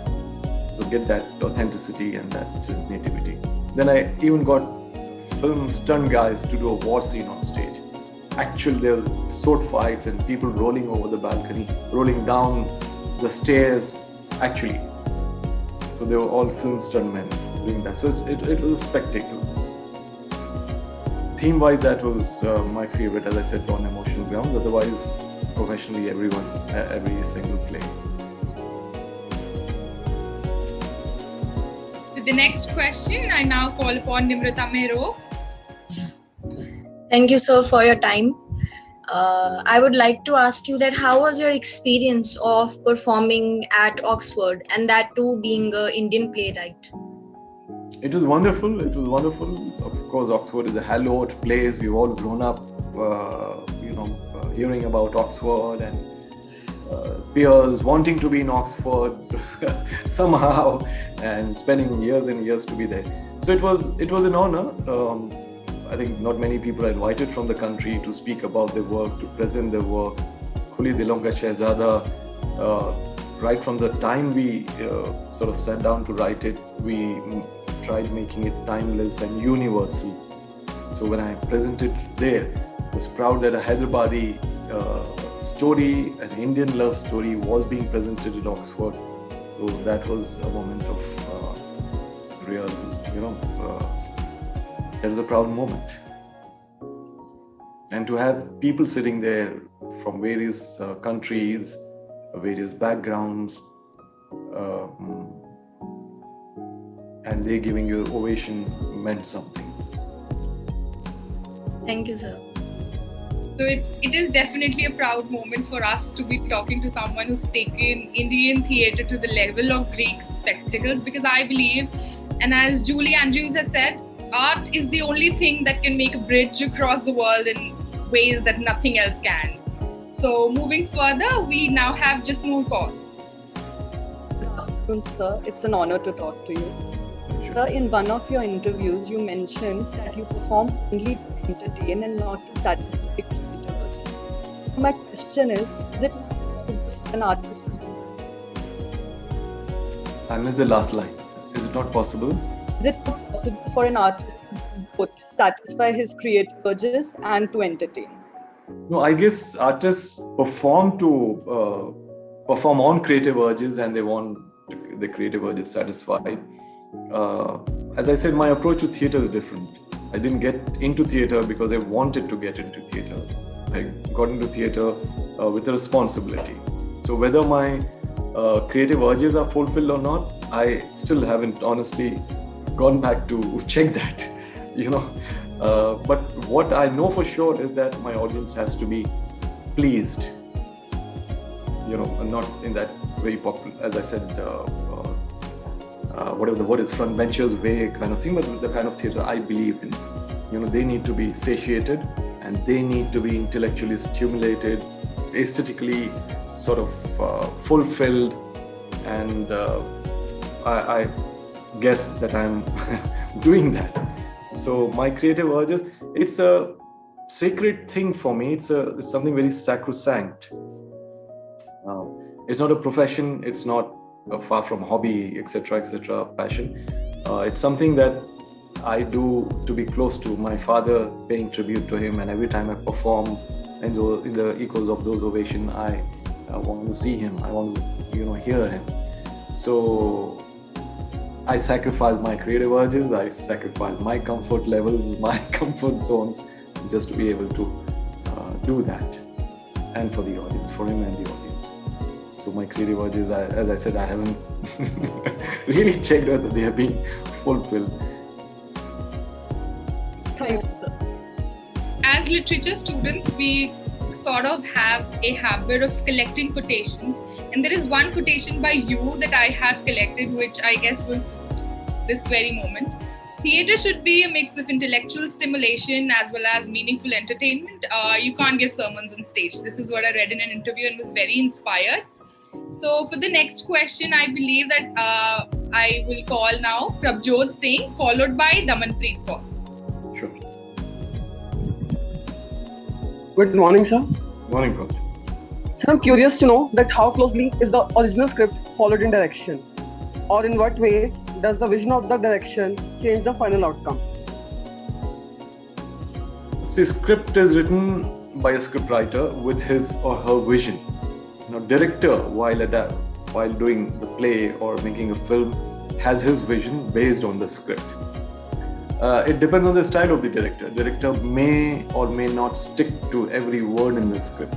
So get that authenticity and that nativity. Then I even got film stunt guys to do a war scene on stage. Actually, there were sword fights and people rolling over the balcony, rolling down the stairs, actually. So they were all film stuntmen doing that. So it was a spectacle. Theme-wise, that was my favorite, as I said, on Emotional Grounds. Otherwise, professionally, every single play. So the next question, I now call upon Nimrata Mehro. Thank you, sir, for your time. I would like to ask you that how was your experience of performing at Oxford, and that too being an Indian playwright? It was wonderful. It was wonderful. Of course, Oxford is a hallowed place. We've all grown up, hearing about Oxford and peers wanting to be in Oxford somehow, and spending years and years to be there. So it was an honor. I think not many people are invited from the country to speak about their work, to present their work. Khuli Dilon Ka Shehzada, right from the time we sort of sat down to write it, we tried making it timeless and universal. So when I presented there, I was proud that a Hyderabadi story, an Indian love story, was being presented at Oxford. So that was a moment of real, that was a proud moment. And to have people sitting there from various countries, various backgrounds, and they giving you ovation meant something. Thank you, sir. So it is definitely a proud moment for us to be talking to someone who's taken Indian theatre to the level of Greek spectacles, because I believe, and as Julie Andrews has said, art is the only thing that can make a bridge across the world in ways that nothing else can. So moving further, we now have Jasnoor Kaur. Good afternoon, sir. It's an honor to talk to you. Sir, in one of your interviews, you mentioned that you perform only to entertain and not to satisfy creative urges. So my question is it possible for an artist to do that? I missed the last line. Is it not possible? Is it possible for an artist to both satisfy his creative urges and to entertain? No, I guess artists perform on creative urges, and they want the creative urges satisfied. As I said, my approach to theatre is different. I didn't get into theatre because I wanted to get into theatre. I got into theatre with a responsibility. So whether my creative urges are fulfilled or not, I still haven't honestly gone back to check that, But what I know for sure is that my audience has to be pleased, and not in that very popular, as I said, whatever the word is, front benchers way kind of thing, but the kind of theatre I believe in. They need to be satiated, and they need to be intellectually stimulated, aesthetically sort of fulfilled, and I guess that I'm doing that. So my creative urges, it's a sacred thing for me. It's something very sacrosanct. It's not a profession. It's not far from hobby, etc., passion. It's something that I do to be close to my father, paying tribute to him, and every time I perform in the echoes of those ovations, I want to see him. I want to hear him. So I sacrifice my creative urges, I sacrifice my comfort levels, my comfort zones, just to be able to do that, and for the audience, for him and the audience. So my creative urges, as I said, I haven't really checked whether they have been fulfilled. As literature students, we sort of have a habit of collecting quotations, and there is one quotation by you that I have collected, which I guess will suit this very moment. Theatre should be a mix of intellectual stimulation as well as meaningful entertainment. You can't give sermons on stage. This is what I read in an interview and was very inspired. So for the next question, I believe that I will call now Prabjot Singh, followed by Damanpreet Kaur. Sure. Good morning, sir. Morning, Coach. Sir, I'm curious to know that how closely is the original script followed in direction? or in what ways does the vision of the direction change the final outcome? See, script is written by a scriptwriter with his or her vision. Director, while doing the play or making a film, has his vision based on the script. It depends on the style of the director. Director may or may not stick to every word in the script.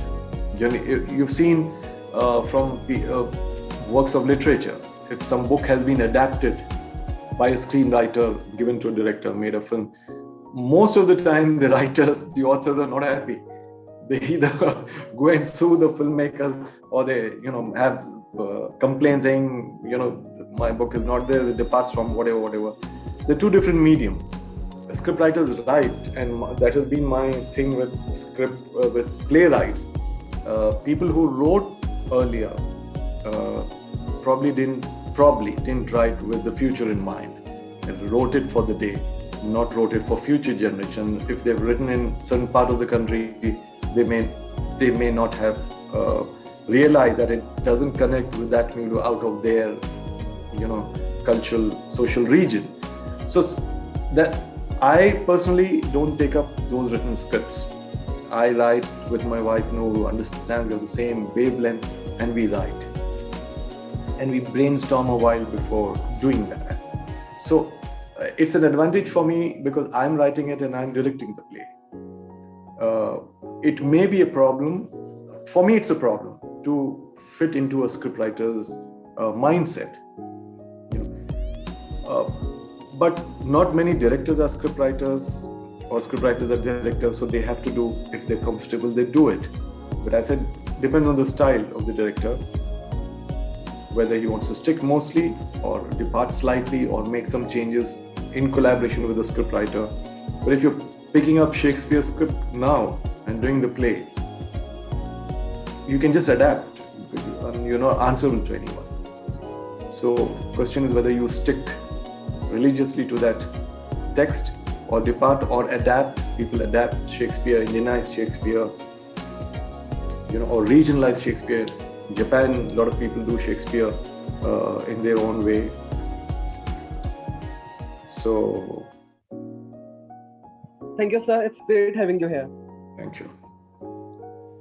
You've seen from works of literature, if some book has been adapted by a screenwriter, given to a director, made a film, most of the time the authors are not happy. They either go and sue the filmmaker, or they have complaints saying my book is not there, it departs from whatever. They're two different medium. The scriptwriters write, and that has been my thing with playwrights. People who wrote earlier probably didn't write with the future in mind, and wrote it for the day, not wrote it for future generation. If they've written in certain part of the country, they may not have realized that it doesn't connect with that milieu out of their cultural, social region. So that I personally don't take up those written scripts. I write with my wife, who understands we have the same wavelength, and we write. And we brainstorm a while before doing that. So it's an advantage for me because I'm writing it and I'm directing the play. It may be a problem. For me, it's a problem to fit into a scriptwriter's mindset. But not many directors are scriptwriters, or scriptwriters are directors, so they have to do, if they're comfortable, they do it. But I said, depends on the style of the director, whether he wants to stick mostly or depart slightly or make some changes in collaboration with the scriptwriter. But if you're picking up Shakespeare's script now and doing the play, you can just adapt. You're not answerable to anyone. So question is whether you stick religiously to that text or depart or adapt. People adapt Shakespeare, Indianize Shakespeare, or regionalize Shakespeare. Japan, a lot of people do Shakespeare in their own way. So, thank you, sir. It's great having you here. Thank you.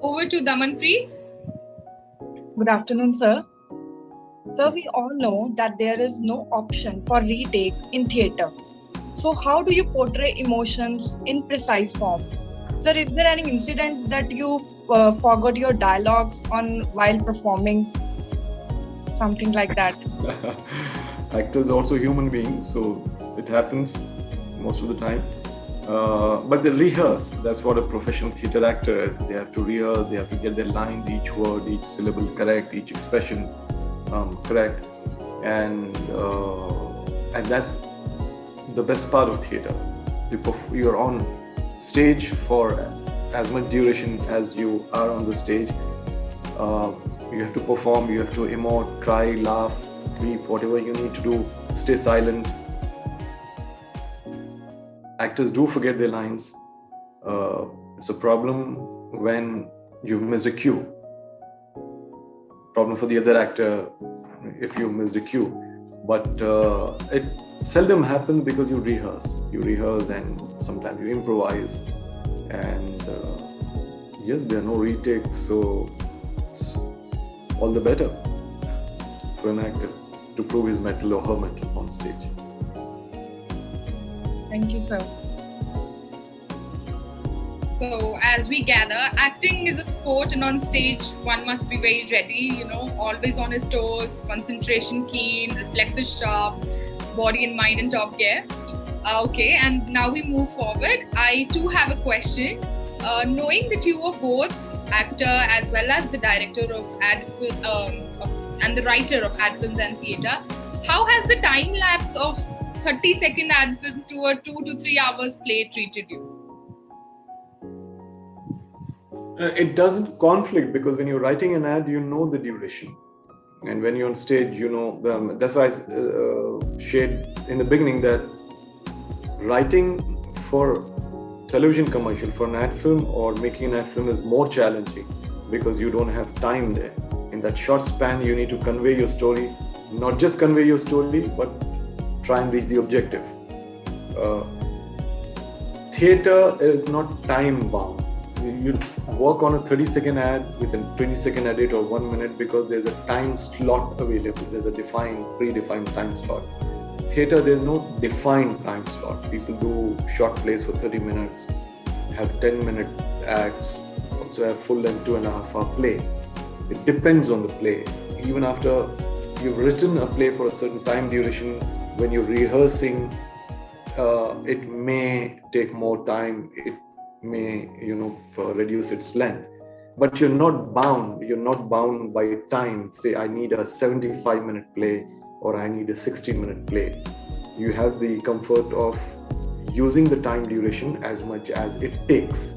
Over to Damanpreet. Good afternoon, sir. Sir, we all know that there is no option for retake in theatre. So how do you portray emotions in precise form? Sir, is there any incident that you forgot your dialogues while performing? Something like that. Actors are also human beings, so it happens most of the time. But they rehearse. That's what a professional theatre actor is. They have to rehearse, they have to get their lines, each word, each syllable correct, each expression correct. And that's the best part of theatre. You're on stage for as much duration as you are on the stage. You have to perform, you have to emote, cry, laugh, weep, whatever you need to do, stay silent. Actors do forget their lines. It's a problem when you've missed a cue. Problem for the other actor if you missed a cue. But it seldom happens because you rehearse. And sometimes you improvise. And yes, there are no retakes, so it's all the better for an actor to prove his mettle or her mettle on stage. Thank you, sir. So as we gather, acting is a sport, and on stage one must be very ready, always on his toes, concentration keen, reflexes sharp, body and mind in top gear. Okay, and now we move forward. I too have a question. Knowing that you were both actor as well as the director of and the writer of ad films and theatre, how has the time lapse of 30-second ad film to a 2 to 3 hours play treated you? It doesn't conflict because when you're writing an ad, you know the duration. And when you're on stage, that's why I shared in the beginning that writing for television commercial, for an ad film or making an ad film is more challenging because you don't have time there. In that short span, you need to convey your story not just convey your story, but try and reach the objective. Theatre is not time bound. You work on a 30-second ad with a 20-second edit or 1 minute because there's a time slot available. There's a predefined time slot. Theatre, there's no defined time slot. People do short plays for 30 minutes, have 10-minute acts, also have full-length 2.5-hour play. It depends on the play. Even after you've written a play for a certain time duration, when you're rehearsing, it may take more time. It may, reduce its length. But you're not bound. You're not bound by time. Say, I need a 75-minute play or I need a 60-minute play. You have the comfort of using the time duration as much as it takes.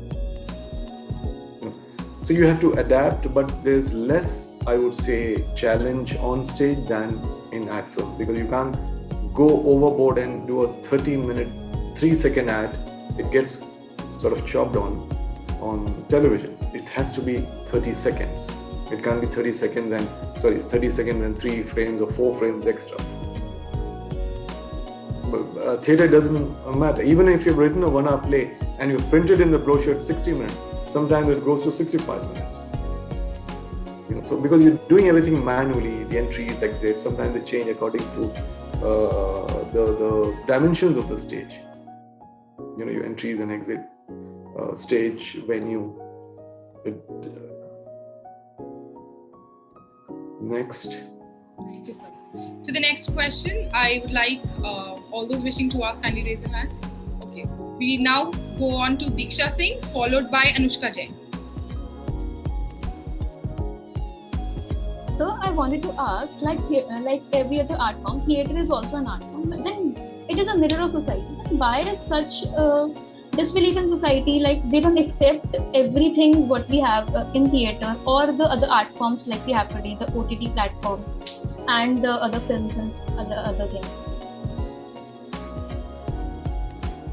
So you have to adapt, but there's less, I would say, challenge on stage than in ad film, because you can't go overboard and do a 13-minute, 3-second ad. It gets sort of chopped on television. It has to be 30 seconds. It can't be 30 seconds and 3 frames or 4 frames extra. But theatre doesn't matter. Even if you've written a 1-hour play and you've printed in the brochure at 60 minutes, sometimes it goes to 65 minutes. So because you're doing everything manually, the entries, exits, sometimes they change according to the dimensions of the stage. Your entries and exit, stage, venue. Next. Thank you, sir. For the next question, I would like all those wishing to ask, kindly raise your hands. Okay. We now go on to Diksha Singh, followed by Anushka Jain. So I wanted to ask, like every other art form, theatre is also an art form. But then it is a mirror of society. And why is such disbelief in society? Like they don't accept everything what we have in theatre or the other art forms like we have today, the OTT platforms and the other films and other things.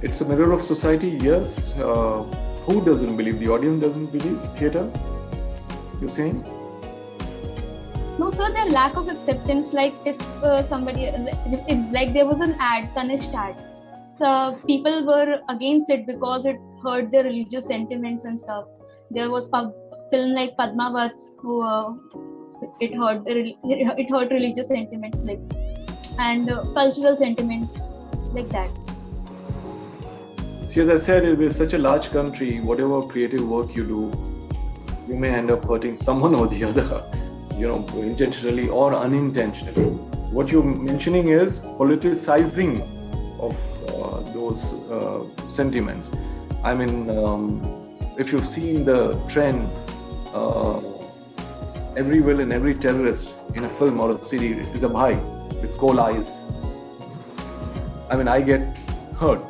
It's a mirror of society, yes. Who doesn't believe? The audience doesn't believe theatre? You're saying? No, sir, their lack of acceptance, like if somebody, like there was an ad, Tanishq ad. So people were against it because it hurt their religious sentiments and stuff. There was film like Padmavat, who it hurt religious sentiments, like, and cultural sentiments, like that. See, as I said, it is such a large country. Whatever creative work you do, you may end up hurting someone or the other. Intentionally or unintentionally. What you're mentioning is politicizing of those sentiments. I mean, if you've seen the trend, every villain, every terrorist in a film or a series is a bhai with coal eyes. I mean, I get hurt.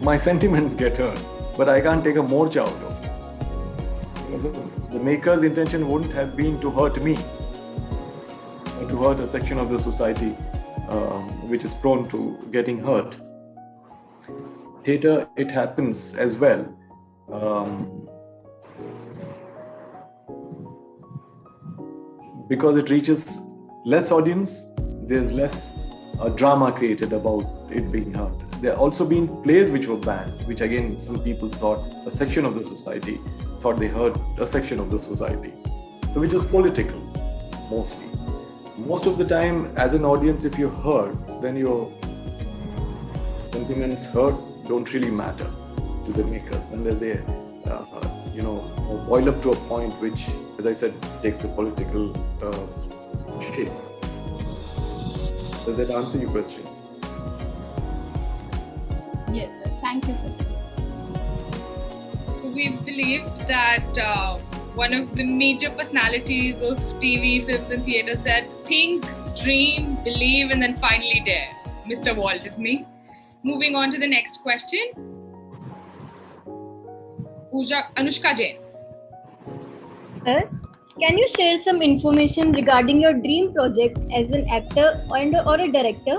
My sentiments get hurt, but I can't take a morcha out of it. The maker's intention wouldn't have been to hurt me or to hurt a section of the society which is prone to getting hurt. Theatre, it happens as well. Because it reaches less audience, there's less drama created about it being hurt. There have also been plays which were banned, which again some people thought a section of the society thought they hurt a section of the society. So which was political, mostly. Most of the time, as an audience, if you're hurt, then your sentiments hurt don't really matter to the makers. And they boil up to a point which, as I said, takes a political shape. Does that answer your question? Yes, sir. Thank you, sir. We believed that one of the major personalities of TV, films and theatre said, think, dream, believe and then finally dare. Mr. Walt with me. Moving on to the next question. Anushka Jain. Sir, can you share some information regarding your dream project as an actor or a director?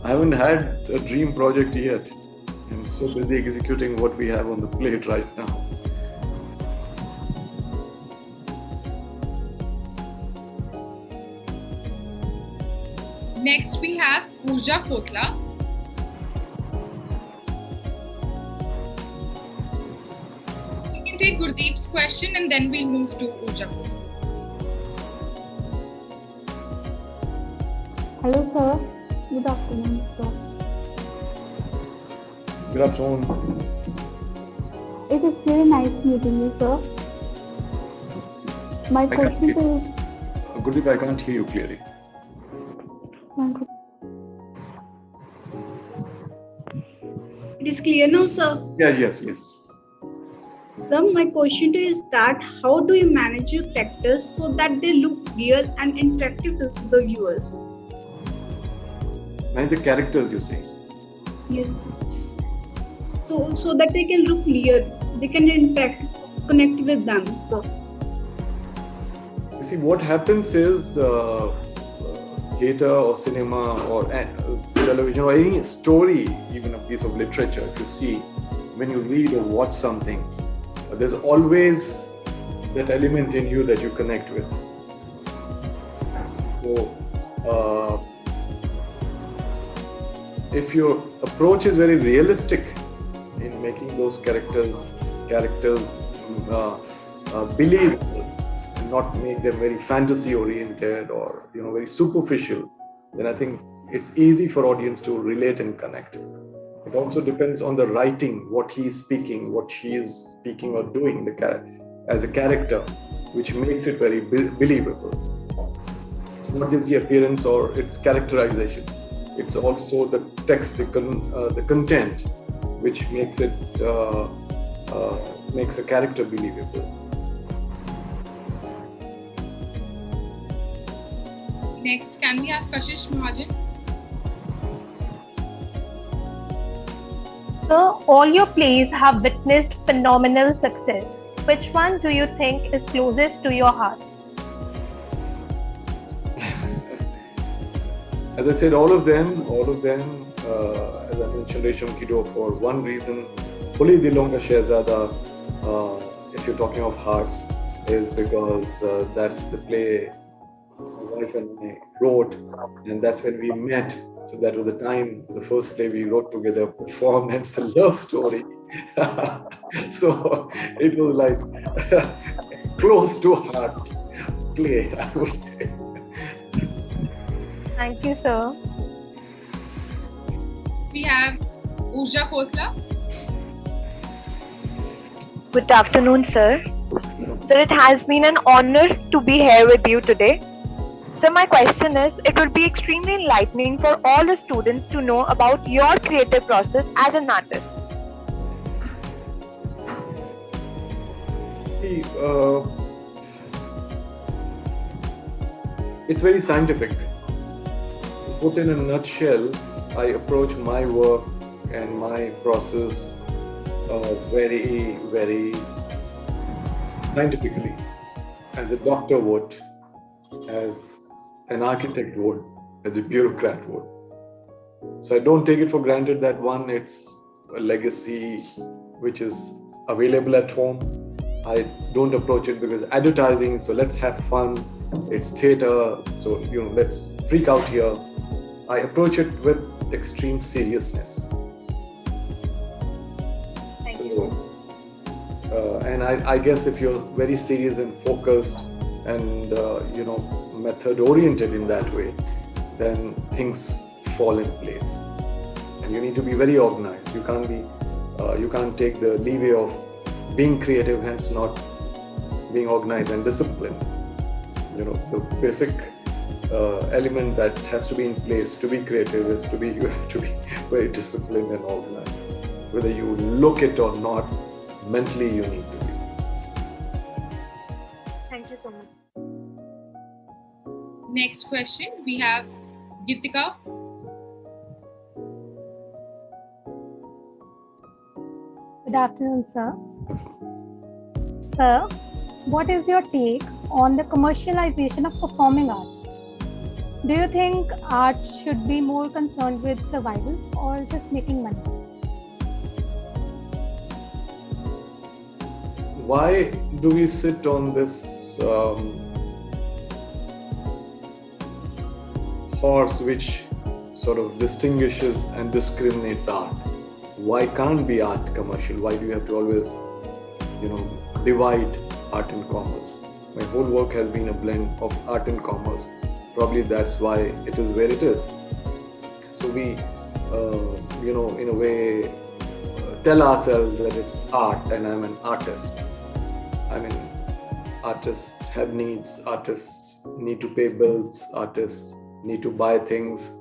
I haven't had a dream project yet. I'm so busy executing what we have on the plate right now. Next, we have Urja Khosla. We can take Gurdeep's question and then we'll move to Urja Khosla. Hello, sir. Good afternoon, sir. Good afternoon. It is very nice meeting you, sir. My question is... Gurdeep, I can't hear you clearly. It is clear now, sir. Yes. Sir, my question to you is that how do you manage your characters so that they look real and interactive to the viewers? Manage the characters, you say? Yes. So that they can look real, they can interact, connect with them. So. You see, what happens is theatre or cinema or television or any story, even a piece of literature, if you see, when you read or watch something, there's always that element in you that you connect with. So, if your approach is very realistic in making those characters believable, and not make them very fantasy oriented or very superficial, then I think it's easy for audience to relate and connect. It also depends on the writing, what he is speaking, what she is speaking or doing as a character, which makes it very believable. It's not just the appearance or its characterization. It's also the text, the content, which makes it makes a character believable. Next, can we have Kashish Mahajan? Sir, all your plays have witnessed phenomenal success. Which one do you think is closest to your heart? As I said, all of them, as I mentioned, Resham Kido, for one reason, Phuli Dilonga Shehzada, if you're talking of hearts, is because that's the play my wife and I wrote, and that's when we met. So that was the time, the first play we wrote together, performed, and it's a love story. So it was like close to heart play, I would say. Thank you, sir. We have Urja Khosla. Good afternoon, sir. Sir, it has been an honor to be here with you today. So my question is, it would be extremely enlightening for all the students to know about your creative process as an artist. It's very scientific. Put in a nutshell, I approach my work and my process very, very scientifically, as a doctor would, as an architect would, as a bureaucrat would. So I don't take it for granted that it's a legacy which is available at home. I don't approach it because advertising, so let's have fun, it's theatre, so let's freak out here. I approach it with extreme seriousness. And I guess if you're very serious and focused and method oriented in that way, then things fall in place. And you need to be very organized. You can't take the leeway of being creative, hence not being organized and disciplined. The basic element that has to be in place to be creative is you have to be very disciplined and organized. Whether you look it or not, mentally you need to be. Thank you so much. Next question, we have Gitika. Good afternoon, sir. Sir, what is your take on the commercialization of performing arts? Do you think art should be more concerned with survival or just making money? Why do we sit on this horse which sort of distinguishes and discriminates art. Why can't be art commercial? Why do you have to always, divide art and commerce? My whole work has been a blend of art and commerce. Probably that's why it is where it is. So we, in a way, tell ourselves that it's art and I'm an artist. I mean, artists have needs, artists need to pay bills, artists need to buy things,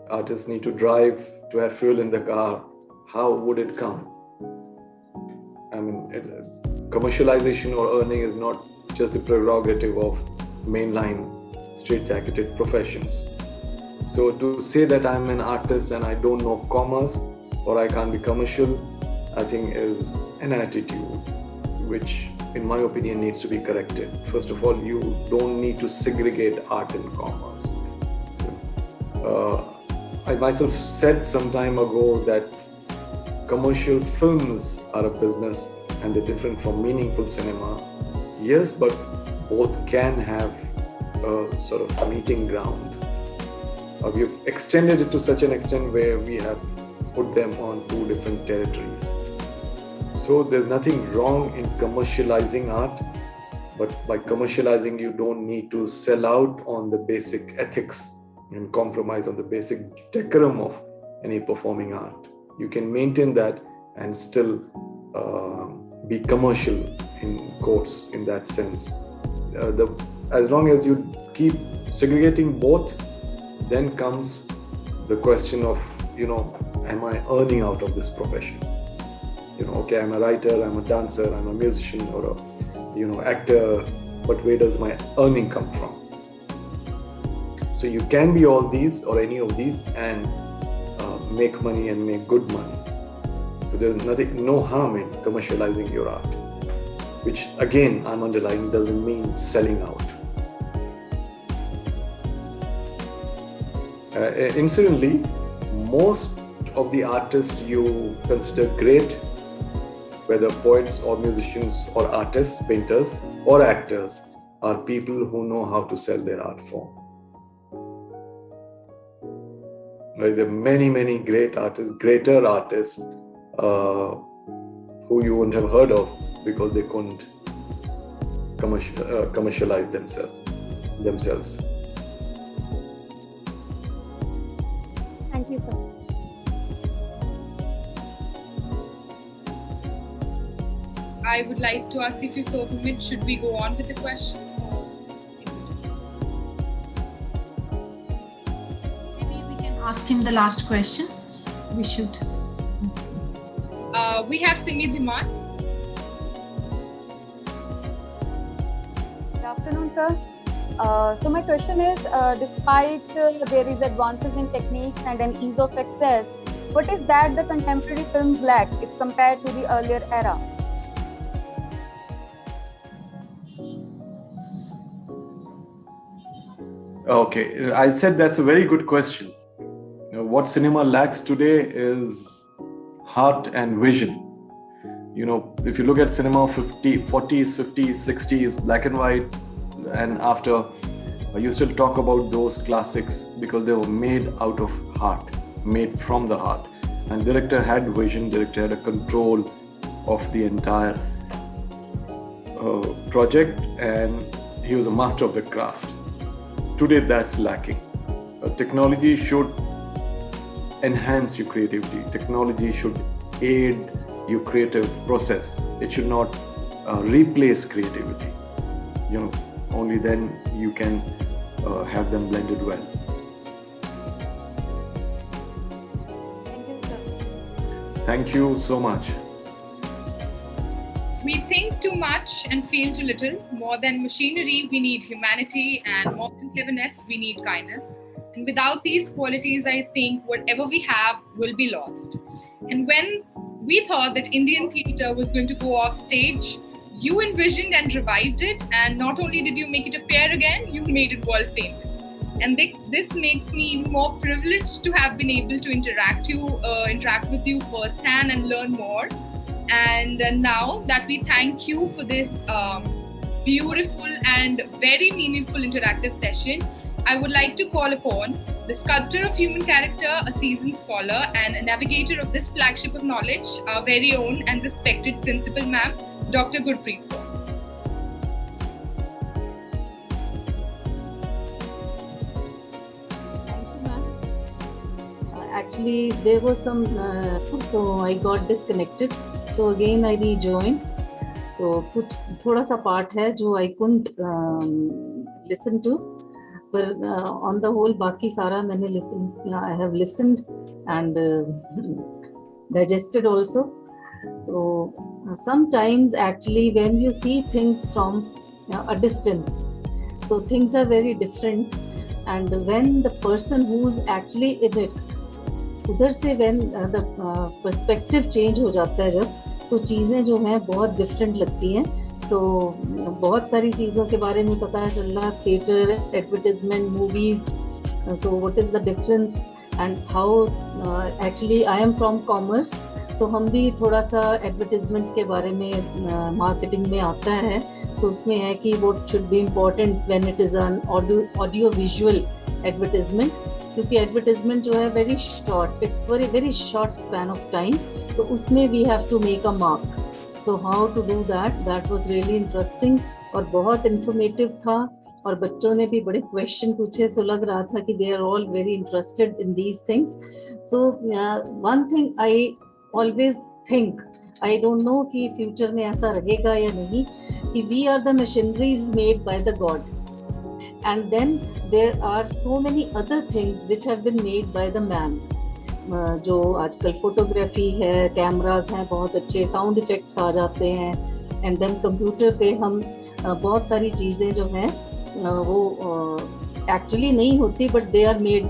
artists need to drive, to have fuel in the car. How would it come? I mean, commercialization or earning is not just the prerogative of mainline straight-jacketed professions. So to say that I'm an artist and I don't know commerce or I can't be commercial, I think is an attitude which, in my opinion, needs to be corrected. First of all, you don't need to segregate art and commerce. I myself said some time ago that commercial films are a business and they're different from meaningful cinema. Yes, but both can have a sort of meeting ground. We've extended it to such an extent where we have put them on two different territories. So there's nothing wrong in commercializing art, but by commercializing, you don't need to sell out on the basic ethics and compromise on the basic decorum of any performing art. You can maintain that and still be commercial in quotes in that sense. As long as you keep segregating both, then comes the question of, am I earning out of this profession? Okay, I'm a writer, I'm a dancer, I'm a musician or a, actor, but where does my earning come from? So you can be all these or any of these and make money and make good money. So there's no harm in commercializing your art, which again, I'm underlining, doesn't mean selling out. Incidentally, most of the artists you consider great, whether poets or musicians or artists, painters or actors, are people who know how to sell their art form. There are many, many great artists, greater artists who you wouldn't have heard of because they couldn't commercialize themselves. Thank you, sir. I would like to ask, if you so permit, should we go on with the questions? Or is it? Maybe we can ask him the last question. We should. We have Simi Dhiman. Good afternoon, sir. So my question is, despite there is advances in techniques and an ease of access, what is that the contemporary films lack if compared to the earlier era? Okay, I said that's a very good question. What cinema lacks today is heart and vision. If you look at cinema 40s, 50s, 60s, black and white, and after, you still talk about those classics because they were made out of heart, made from the heart. And director had vision, director had a control of the entire project, and he was a master of the craft. Today, that's lacking. Technology should enhance your creativity. Technology should aid your creative process. It should not replace creativity. Only then you can have them blended well. Thank you, sir. Thank you so much. We think too much and feel too little. More than machinery, we need humanity, and more than cleverness, we need kindness. And without these qualities, I think whatever we have will be lost. And when we thought that Indian theatre was going to go off stage, you envisioned and revived it, and not only did you make it appear again, you made it world famous. And this makes me even more privileged to have been able to interact with you firsthand and learn more. And now that we thank you for this beautiful and very meaningful interactive session, I would like to call upon the sculptor of human character, a seasoned scholar, and a navigator of this flagship of knowledge, our very own and respected Principal Ma'am, Dr. Gurpreet Kaur. Actually, there was some, so I got disconnected. So again, I rejoined. So कुछ थोड़ा सा part है जो I couldn't listen to, but on the whole बाकी सारा मैंने I have listened and digested also. So sometimes actually when you see things from a distance, so things are very different, and when the person who's actually in it, उधर से when the perspective change हो जाता है जब, तो चीज़ें जो हैं बहुत डिफरेंट लगती हैं. सो बहुत सारी चीज़ों के बारे में पता चल रहा, theatre, advertisement, movies. So what is the difference and how actually I am from commerce, तो हम भी थोड़ा सा एडवर्टाइजमेंट के बारे में मार्केटिंग में आता है, तो उसमें है कि what should be important when it is an audio visual advertisement, क्योंकि एडवर्टाइजमेंट जो है very short, it's for a very short span of time, तो उसमें we have to make a mark. So how to do that was really interesting और बहुत informative था, और बच्चों ने भी बड़े क्वेश्चन पूछे, सो लग रहा था कि they are all very interested in these things. So one thing I always think, I don't know कि फ्यूचर में ऐसा रहेगा या नहीं, कि we are the machineries made by the God, and then there are so many other things which have been made by the man. जो आजकल photography है, कैमरास हैं बहुत अच्छे, साउंड इफेक्ट्स आ जाते हैं, एंड देन कंप्यूटर पे हम बहुत सारी चीज़ें जो हैं वो एक्चुअली नहीं होती, but they are made,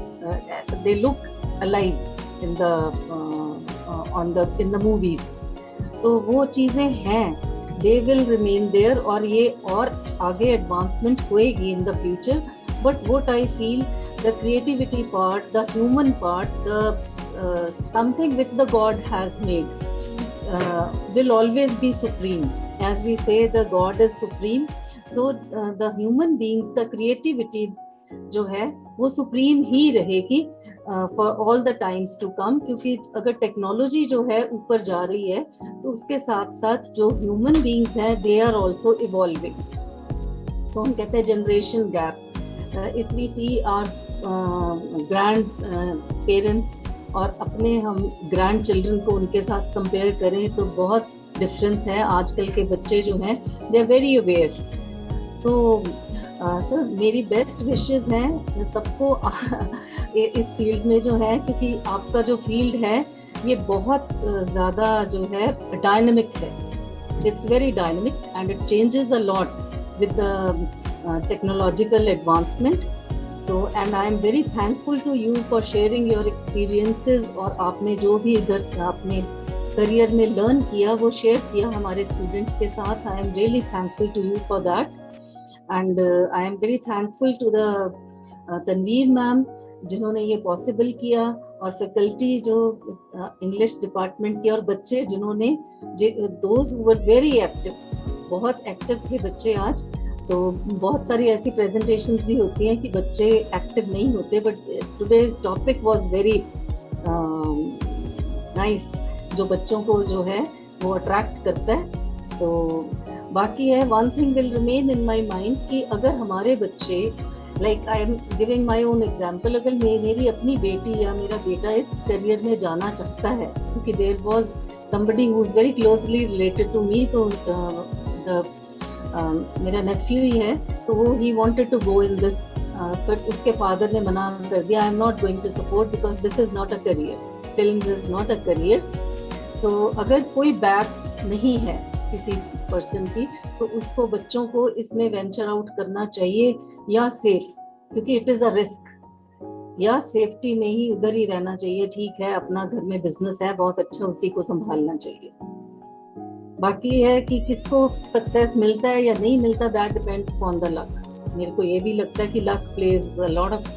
they look alive in the movies. तो वो चीज़ें हैं, they will remain there, और ये और आगे एडवांसमेंट होएगी in the future. But what I feel, the creativity part, the human part, the something which the God has made will always be supreme. As we say, the God is supreme. So the human beings, the creativity जो है वो supreme ही रहेगी for all the times to come, क्योंकि अगर technology जो है ऊपर जा रही है, तो उसके साथ साथ जो ह्यूमन बींग्स हैं they are also evolving. So हम कहते हैं generation gap. If we see our grandparents और अपने हम ग्रैंड चिल्ड्रन को उनके साथ कंपेयर करें, तो बहुत डिफरेंस है. आजकल के बच्चे जो हैं they are very aware. So sir मेरी बेस्ट विशेस हैं सबको इस फील्ड में जो है, क्योंकि आपका जो फील्ड है ये बहुत ज़्यादा जो है डायनामिक है. It's very dynamic and it changes a lot with the technological advancement. So and I am very thankful to you for sharing your experiences, और आपने जो भी इधर अपने करियर में लर्न किया वो शेयर किया हमारे स्टूडेंट्स के साथ. I am really thankful to you for that. And I am very thankful to the Tanveer ma'am जिन्होंने ये पॉसिबल किया, और फैकल्टी जो इंग्लिश डिपार्टमेंट के, और बच्चे जिन्होंने those who were very active, बहुत एक्टिव थे बच्चे आज. तो बहुत सारी ऐसी प्रेजेंटेशंस भी होती हैं कि बच्चे एक्टिव नहीं होते, but today's topic was very nice, जो बच्चों को जो है वो अट्रैक्ट करता है. तो बाकी है, one thing will remain in my mind, कि अगर हमारे बच्चे, like I am giving my own example, अगर मेरी अपनी बेटी या मेरा बेटा इस करियर में जाना चाहता है, क्योंकि there was somebody who is very closely related to me, तो मेरा नेफ्यू ही है, तो वो ही wanted to go in this, but उसके फादर ने मना कर दिया, I am not going to support because this is not a career, film is not a career. So अगर कोई बैक नहीं है किसी पर्सन की, तो उसको बच्चों को इसमें वेंचर आउट करना चाहिए, या सेफ, क्योंकि इट इज़ अ रिस्क, या सेफ्टी में ही उधर ही रहना चाहिए. ठीक है, अपना घर में बिजनेस है बहुत अच्छा, उसी को संभालना चाहिए. बाकी है कि किसको सक्सेस मिलता है या नहीं मिलता, that depends upon the luck. मेरे को ये भी लगता है कि luck plays a lot of,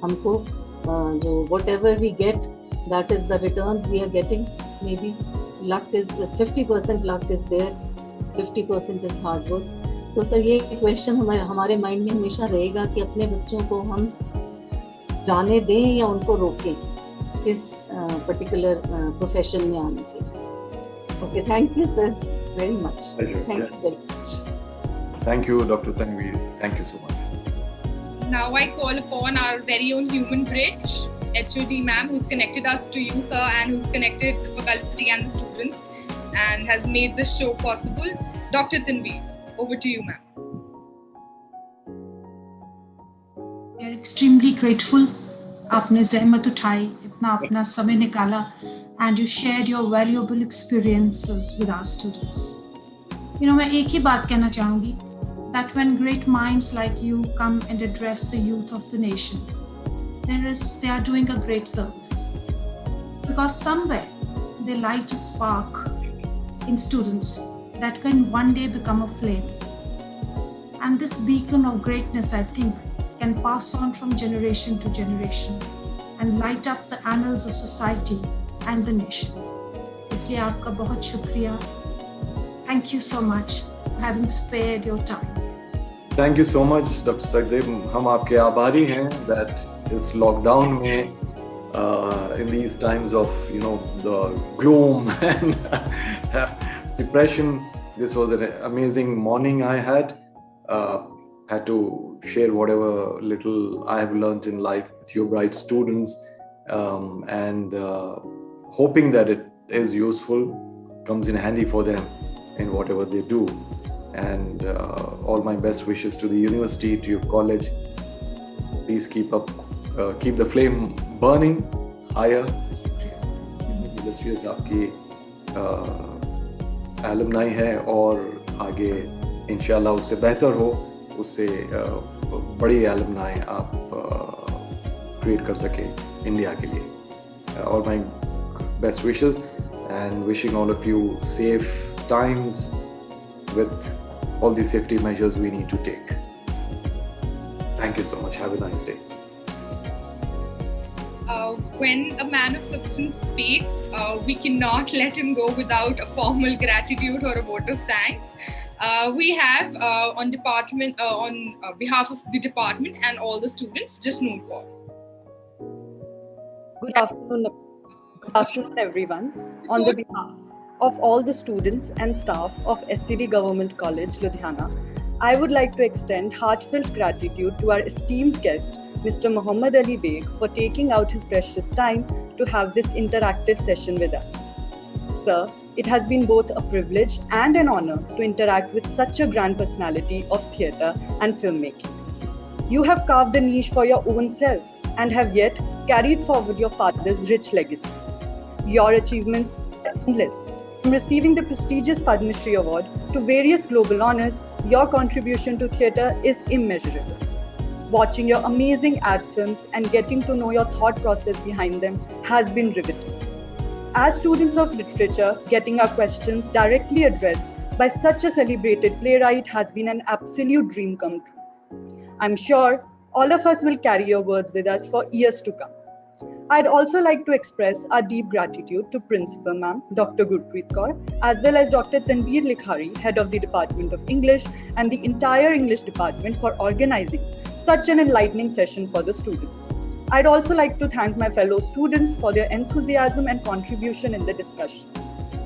हमको जो whatever we get, that is the returns we are getting. Maybe luck is 50% luck is there, 50% is hard work. So sir ये क्वेश्चन हमारे माइंड में हमेशा रहेगा कि अपने बच्चों को हम जाने दें या उनको रोकें इस पर्टिकुलर प्रोफेशन में आने के लिए। Okay, thank you sir very much. Thank you very much. Thank you, Dr. Tanveer. Thank you so much. Now I call upon our very own human bridge, HOD ma'am, who's connected us to you, sir, and who's connected the faculty and the students and has made this show possible. Dr. Tanveer, over to you, ma'am. We are extremely grateful. आपने ज़हमत उठाई, इतना अपना समय निकाला, and you shared your valuable experiences with our students. You know, मैं एक ही बात कहना चाहूँगी, that when great minds like you come and address the youth of the nation, they are doing a great service. Because somewhere they light a spark in students that can one day become a flame. And this beacon of greatness, I think, can pass on from generation to generation and light up the annals of society and the nation. इसलिए आपका बहुत शुक्रिया. Thank you so much for having spared your time. Thank you so much, Dr. Sachdev. हम आपके आभारी हैं that इस lockdown में in these times of the gloom and depression, this was an amazing morning I had. Had to share whatever little I have learned in life with your bright students, and hoping that it is useful, comes in handy for them in whatever they do. And all my best wishes to the university, to your college. Please keep the flame burning higher. Illustrious आपकी alumni है और आगे इंशाल्लाह उससे बेहतर हो, उससे बड़ी alumni आप create कर सके इंडिया के लिए. All my best wishes and wishing all of you safe times with all the safety measures we need to take. Thank you so much. Have a nice day. When a man of substance speaks, we cannot let him go without a formal gratitude or a vote of thanks. We have on behalf of the department and all the students, just Noor Kaur. Good afternoon, everyone. On the behalf of all the students and staff of SCD Government College, Ludhiana, I would like to extend heartfelt gratitude to our esteemed guest, Mr. Muhammad Ali Beg, for taking out his precious time to have this interactive session with us. Sir, it has been both a privilege and an honor to interact with such a grand personality of theatre and filmmaking. You have carved a niche for your own self and have yet carried forward your father's rich legacy. Your achievements are endless. From receiving the prestigious Padma Shri Award to various global honors, your contribution to theatre is immeasurable. Watching your amazing ad films and getting to know your thought process behind them has been riveting. As students of literature, getting our questions directly addressed by such a celebrated playwright has been an absolute dream come true. I'm sure all of us will carry your words with us for years to come. I'd also like to express our deep gratitude to Principal Ma'am, Dr. Gurpreet Kaur, as well as Dr. Tanveer Likhari, Head of the Department of English, and the entire English department for organizing such an enlightening session for the students. I'd also like to thank my fellow students for their enthusiasm and contribution in the discussion.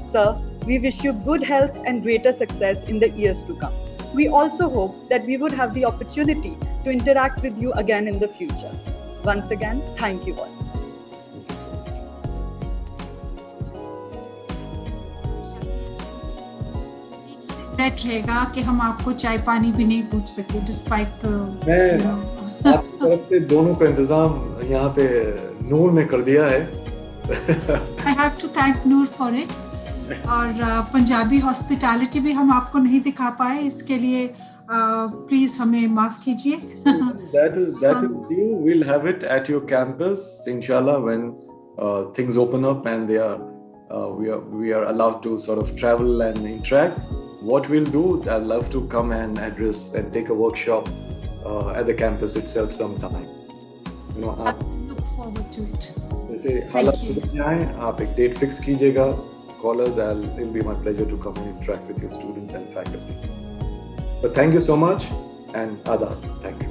Sir, we wish you good health and greater success in the years to come. We also hope that we would have the opportunity to interact with you again in the future. Once again, thank you all. Rate रहेगा कि हम आपको चाय पानी भी नहीं पूछ सके डिस्पाइट आपकी तरफ से दोनों का इंतजाम यहाँ पे नूर ने कर दिया है. I have to thank Noor for it. और पंजाबी हॉस्पिटैलिटी भी हम आपको नहीं दिखा पाए, इसके लिए प्लीज हमें माफ कीजिए. That is due. We'll have it at your campus, inshallah, when things open up and we are allowed to sort of travel and interact. What we'll do, I'd love to come and address and take a workshop at the campus itself sometime. I look forward to it. जैसे हालात बदल जाएं, आप एक date fix कीजिएगा. Callers, it'll be my pleasure to come and interact with your students and faculty. But thank you so much and Adab. Thank you.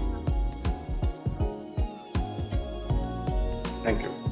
Thank you.